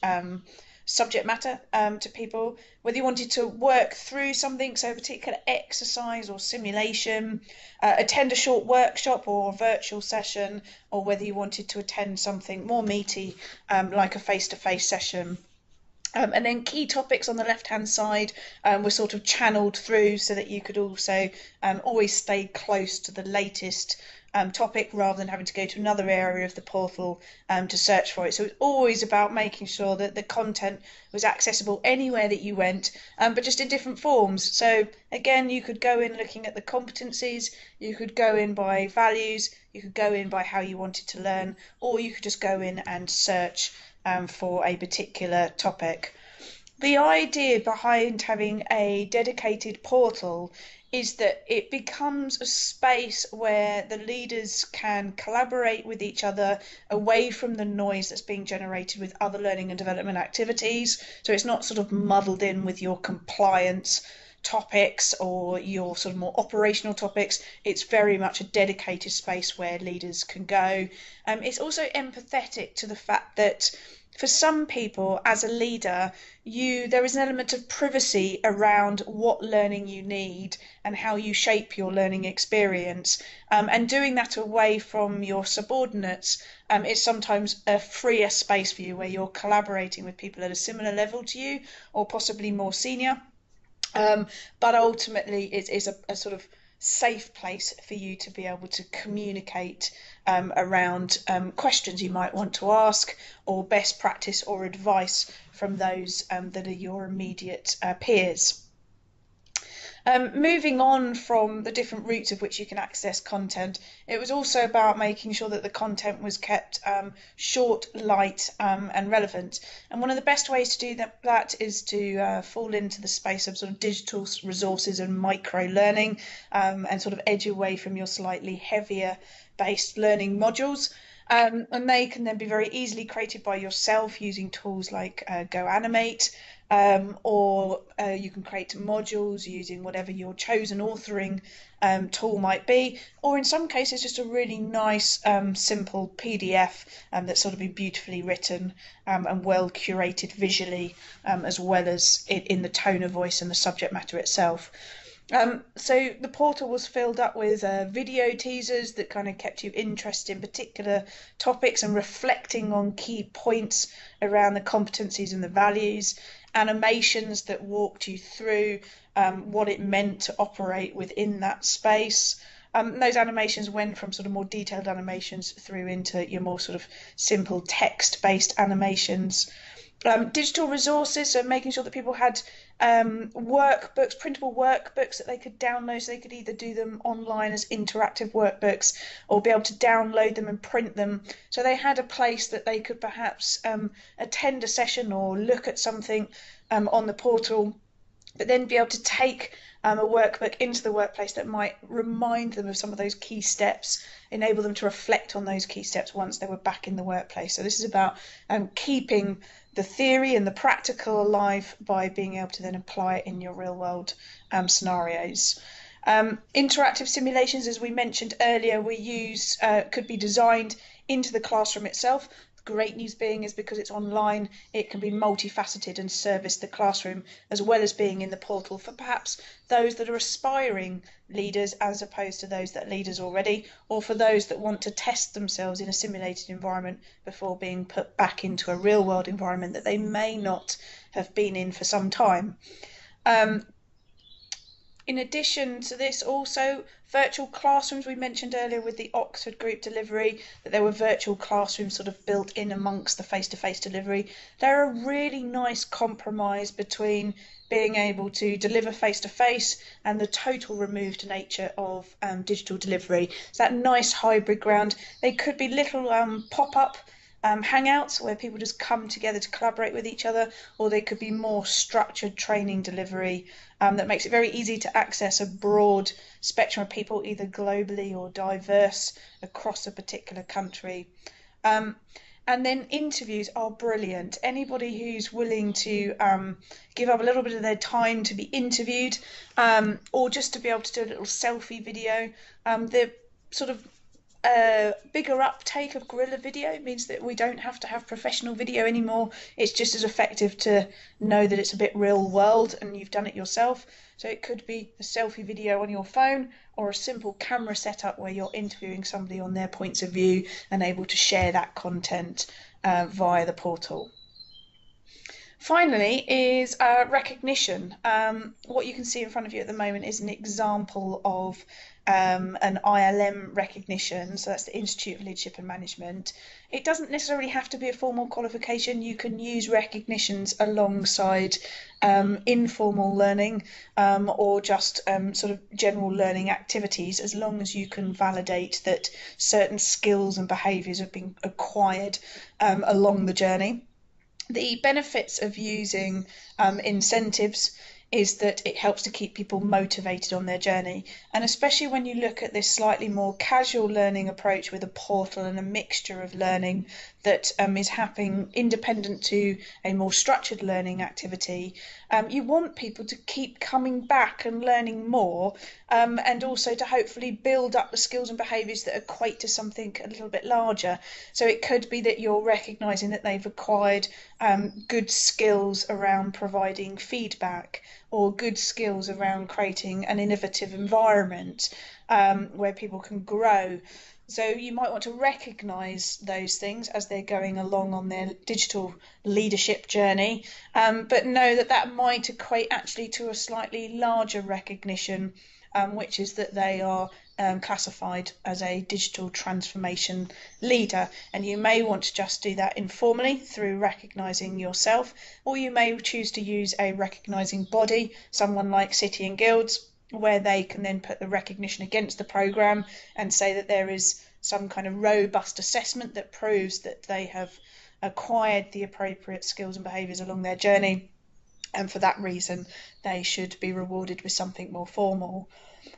subject matter to people. Whether you wanted to work through something, so a particular exercise or simulation, attend a short workshop or virtual session, or whether you wanted to attend something more meaty like a face-to-face session. And then key topics on the left-hand side were sort of channeled through so that you could also always stay close to the latest topic rather than having to go to another area of the portal to search for it. So it's always about making sure that the content was accessible anywhere that you went, but just in different forms. So again, you could go in looking at the competencies, you could go in by values, you could go in by how you wanted to learn, or you could just go in and search for a particular topic. The idea behind having a dedicated portal is that it becomes a space where the leaders can collaborate with each other away from the noise that's being generated with other learning and development activities. So it's not sort of muddled in with your compliance topics or your sort of more operational topics. It's very much a dedicated space where leaders can go. It's also empathetic to the fact that for some people as a leader, there is an element of privacy around what learning you need and how you shape your learning experience, and doing that away from your subordinates is sometimes a freer space for you where you're collaborating with people at a similar level to you or possibly more senior. But ultimately, it is a sort of safe place for you to be able to communicate around questions you might want to ask, or best practice or advice from those that are your immediate peers. Moving on from the different routes of which you can access content, it was also about making sure that the content was kept short, light, and relevant. And one of the best ways to do that is to fall into the space of sort of digital resources and micro learning, and sort of edge away from your slightly heavier based learning modules. And they can then be very easily created by yourself using tools like Go Animate, or you can create modules using whatever your chosen authoring tool might be, or in some cases just a really nice simple PDF that's sort of been beautifully written and well curated visually, as well as in the tone of voice and the subject matter itself. So the portal was filled up with video teasers that kind of kept you interested in particular topics and reflecting on key points around the competencies and the values, animations that walked you through what it meant to operate within that space. Those animations went from sort of more detailed animations through into your more sort of simple text-based animations. Digital resources, so making sure that people had workbooks, printable workbooks that they could download, so they could either do them online as interactive workbooks or be able to download them and print them. So they had a place that they could perhaps attend a session or look at something on the portal, but then be able to take a workbook into the workplace that might remind them of some of those key steps, enable them to reflect on those key steps once they were back in the workplace. So this is about keeping the theory and the practical alive by being able to then apply it in your real world scenarios. Interactive simulations, as we mentioned earlier, could be designed into the classroom itself. Great news being is because it's online, it can be multifaceted and service the classroom as well as being in the portal for perhaps those that are aspiring leaders as opposed to those that are leaders already, or for those that want to test themselves in a simulated environment before being put back into a real world environment that they may not have been in for some time. In addition to this, also virtual classrooms, we mentioned earlier with the Oxford group delivery that there were virtual classrooms sort of built in amongst the face-to-face delivery. They're a really nice compromise between being able to deliver face-to-face and the total removed nature of digital delivery. It's that nice hybrid ground. They could be little pop-up hangouts where people just come together to collaborate with each other, or they could be more structured training delivery that makes it very easy to access a broad spectrum of people, either globally or diverse across a particular country. Um, and then interviews are brilliant. Anybody who's willing to give up a little bit of their time to be interviewed, or just to be able to do a little selfie video, the sort of bigger uptake of guerrilla video means that we don't have to have professional video anymore. It's just as effective to know that it's a bit real world and you've done it yourself. So it could be a selfie video on your phone or a simple camera setup where you're interviewing somebody on their points of view and able to share that content via the portal. Finally is recognition. What you can see in front of you at the moment is an example of an ILM recognition, so that's the Institute of Leadership and Management. It doesn't necessarily have to be a formal qualification. You can use recognitions alongside informal learning or just sort of general learning activities, as long as you can validate that certain skills and behaviours have been acquired along the journey. The benefits of using incentives is that it helps to keep people motivated on their journey. And especially when you look at this slightly more casual learning approach with a portal and a mixture of learning that is happening independent to a more structured learning activity, you want people to keep coming back and learning more, and also to hopefully build up the skills and behaviours that equate to something a little bit larger. So it could be that you're recognising that they've acquired good skills around providing feedback, or good skills around creating an innovative environment where people can grow. So you might want to recognise those things as they're going along on their digital leadership journey, but know that that might equate actually to a slightly larger recognition, which is that they are classified as a digital transformation leader. And you may want to just do that informally through recognising yourself, or you may choose to use a recognising body, someone like City and Guilds, where they can then put the recognition against the programme and say that there is some kind of robust assessment that proves that they have acquired the appropriate skills and behaviours along their journey, and for that reason they should be rewarded with something more formal.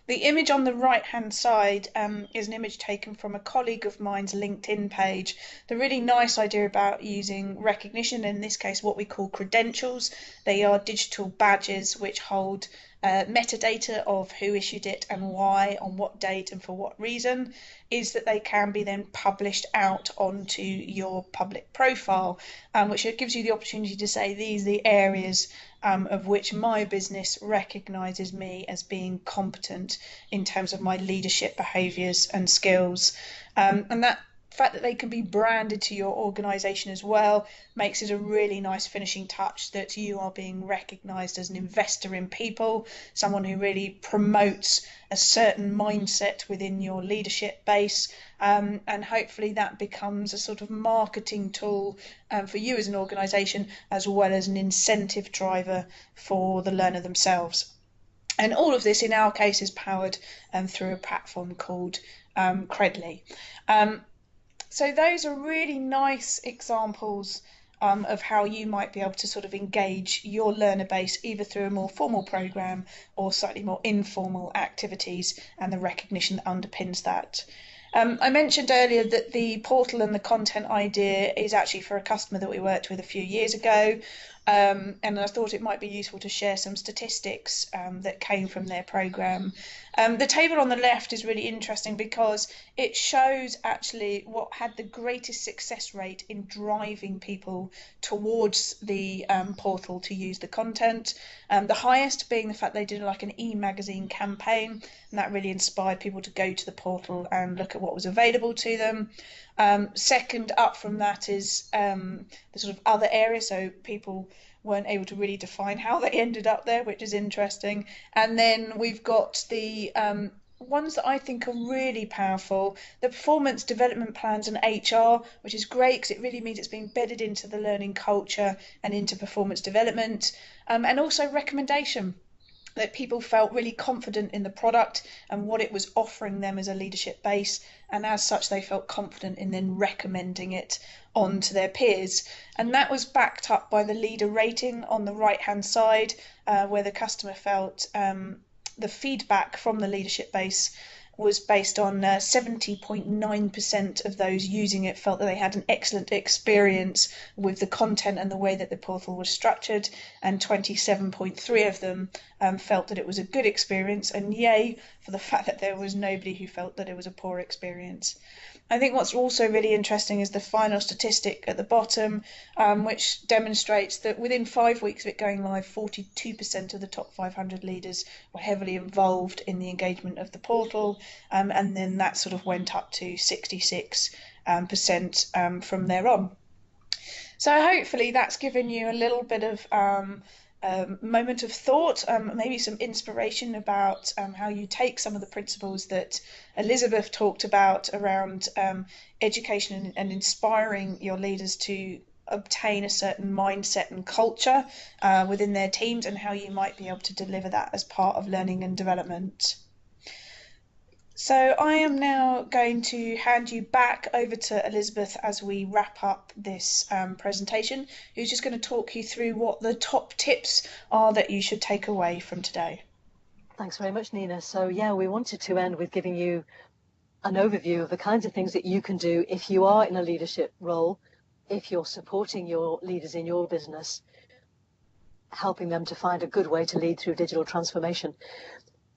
The image on the right hand side is an image taken from a colleague of mine's LinkedIn page. The really nice idea about using recognition, in this case what we call credentials, they are digital badges which hold metadata of who issued it and why, on what date and for what reason, is that they can be then published out onto your public profile, which gives you the opportunity to say these are the areas of which my business recognises me as being competent in terms of my leadership behaviours and skills. And that fact that they can be branded to your organisation as well makes it a really nice finishing touch that you are being recognised as an investor in people, someone who really promotes a certain mindset within your leadership base, and hopefully that becomes a sort of marketing tool for you as an organisation, as well as an incentive driver for the learner themselves. And all of this in our case is powered through a platform called Credly. So those are really nice examples of how you might be able to sort of engage your learner base either through a more formal programme or slightly more informal activities, and the recognition that underpins that. I mentioned earlier that the portal and the content idea is actually for a customer that we worked with a few years ago, and I thought it might be useful to share some statistics that came from their programme. The table on the left is really interesting because it shows actually what had the greatest success rate in driving people towards the portal to use the content. The highest being the fact they did like an e-magazine campaign, and that really inspired people to go to the portal and look at what was available to them. Second up from that is the sort of other area, so people weren't able to really define how they ended up there, which is interesting. And then we've got the ones that I think are really powerful, the performance development plans and HR, which is great because it really means it's being bedded into the learning culture and into performance development, and also recommendation, that people felt really confident in the product and what it was offering them as a leadership base, and as such they felt confident in then recommending it on to their peers. And that was backed up by the leader rating on the right hand side, where the customer felt the feedback from the leadership base was based on 70.9% of those using it felt that they had an excellent experience with the content and the way that the portal was structured, and 27.3% of them felt that it was a good experience, and yay for the fact that there was nobody who felt that it was a poor experience. I think what's also really interesting is the final statistic at the bottom, which demonstrates that within 5 weeks of it going live, 42% of the top 500 leaders were heavily involved in the engagement of the portal, and then that sort of went up to 66% from there on. So hopefully that's given you a little bit of moment of thought, maybe some inspiration about how you take some of the principles that Elizabeth talked about around education and inspiring your leaders to obtain a certain mindset and culture within their teams, and how you might be able to deliver that as part of learning and development. So I am now going to hand you back over to Elizabeth as we wrap up this presentation, who's just going to talk you through what the top tips are that you should take away from today. Thanks very much, Nina. So yeah, we wanted to end with giving you an overview of the kinds of things that you can do if you are in a leadership role, if you're supporting your leaders in your business, helping them to find a good way to lead through digital transformation.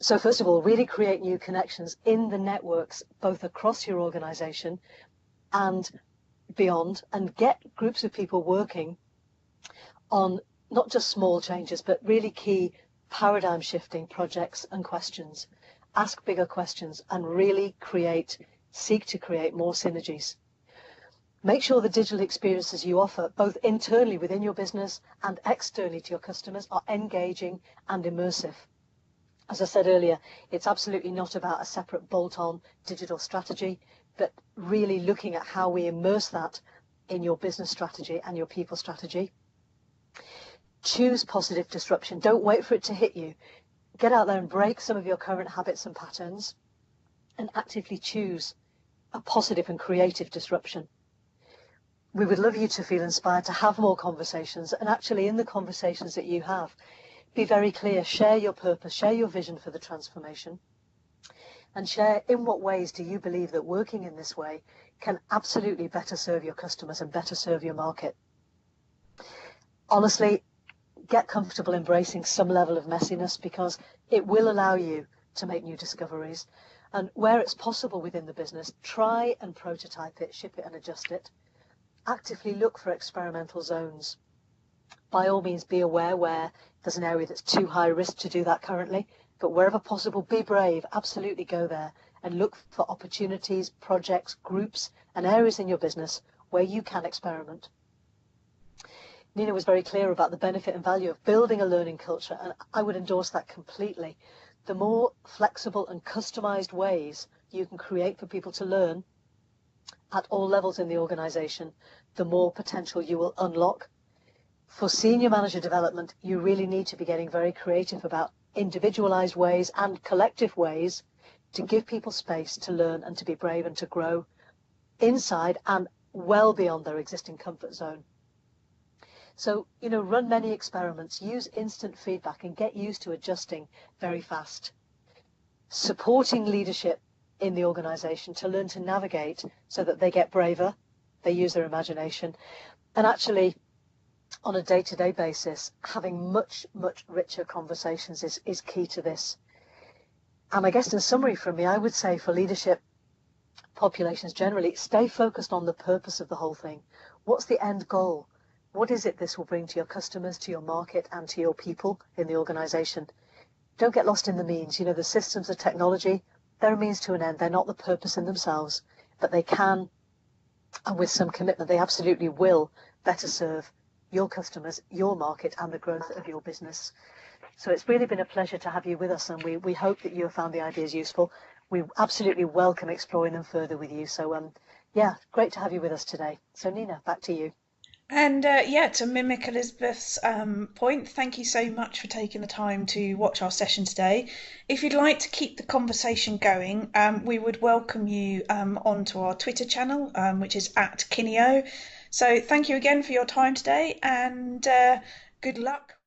So first of all, really create new connections in the networks, both across your organization and beyond, and get groups of people working on not just small changes, but really key paradigm shifting projects and questions. Ask bigger questions and really seek to create more synergies. Make sure the digital experiences you offer, both internally within your business and externally to your customers, are engaging and immersive. As I said earlier, it's absolutely not about a separate bolt-on digital strategy, but really looking at how we immerse that in your business strategy and your people strategy. Choose positive disruption. Don't wait for it to hit you. Get out there and break some of your current habits and patterns, and actively choose a positive and creative disruption. We would love you to feel inspired to have more conversations, and actually in the conversations that you have, be very clear, share your purpose, share your vision for the transformation, and share in what ways do you believe that working in this way can absolutely better serve your customers and better serve your market. Honestly, get comfortable embracing some level of messiness, because it will allow you to make new discoveries. And where it's possible within the business, try and prototype it, ship it and adjust it. Actively look for experimental zones. By all means, be aware where there's an area that's too high risk to do that currently, but wherever possible, be brave, absolutely go there and look for opportunities, projects, groups and areas in your business where you can experiment. Nina was very clear about the benefit and value of building a learning culture, and I would endorse that completely. The more flexible and customized ways you can create for people to learn at all levels in the organization, the more potential you will unlock. For senior manager development, you really need to be getting very creative about individualized ways and collective ways to give people space to learn and to be brave and to grow inside and well beyond their existing comfort zone. So, run many experiments, use instant feedback and get used to adjusting very fast. Supporting leadership in the organization to learn to navigate so that they get braver, they use their imagination, and actually on a day-to-day basis, having much, much richer conversations is key to this. And I guess in summary from me, I would say for leadership populations generally, stay focused on the purpose of the whole thing. What's the end goal? What is it this will bring to your customers, to your market, and to your people in the organization? Don't get lost in the means. The systems, the technology, They're a means to an end. They're not the purpose in themselves, but they can, and with some commitment, they absolutely will better serve your customers, your market, and the growth of your business. So it's really been a pleasure to have you with us, and we hope that you have found the ideas useful. We absolutely welcome exploring them further with you. So, yeah, great to have you with us today. So, Nina, back to you. And yeah, to mimic Elizabeth's point, thank you so much for taking the time to watch our session today. If you'd like to keep the conversation going, we would welcome you onto our Twitter channel, which is at Kineo. So thank you again for your time today, and good luck.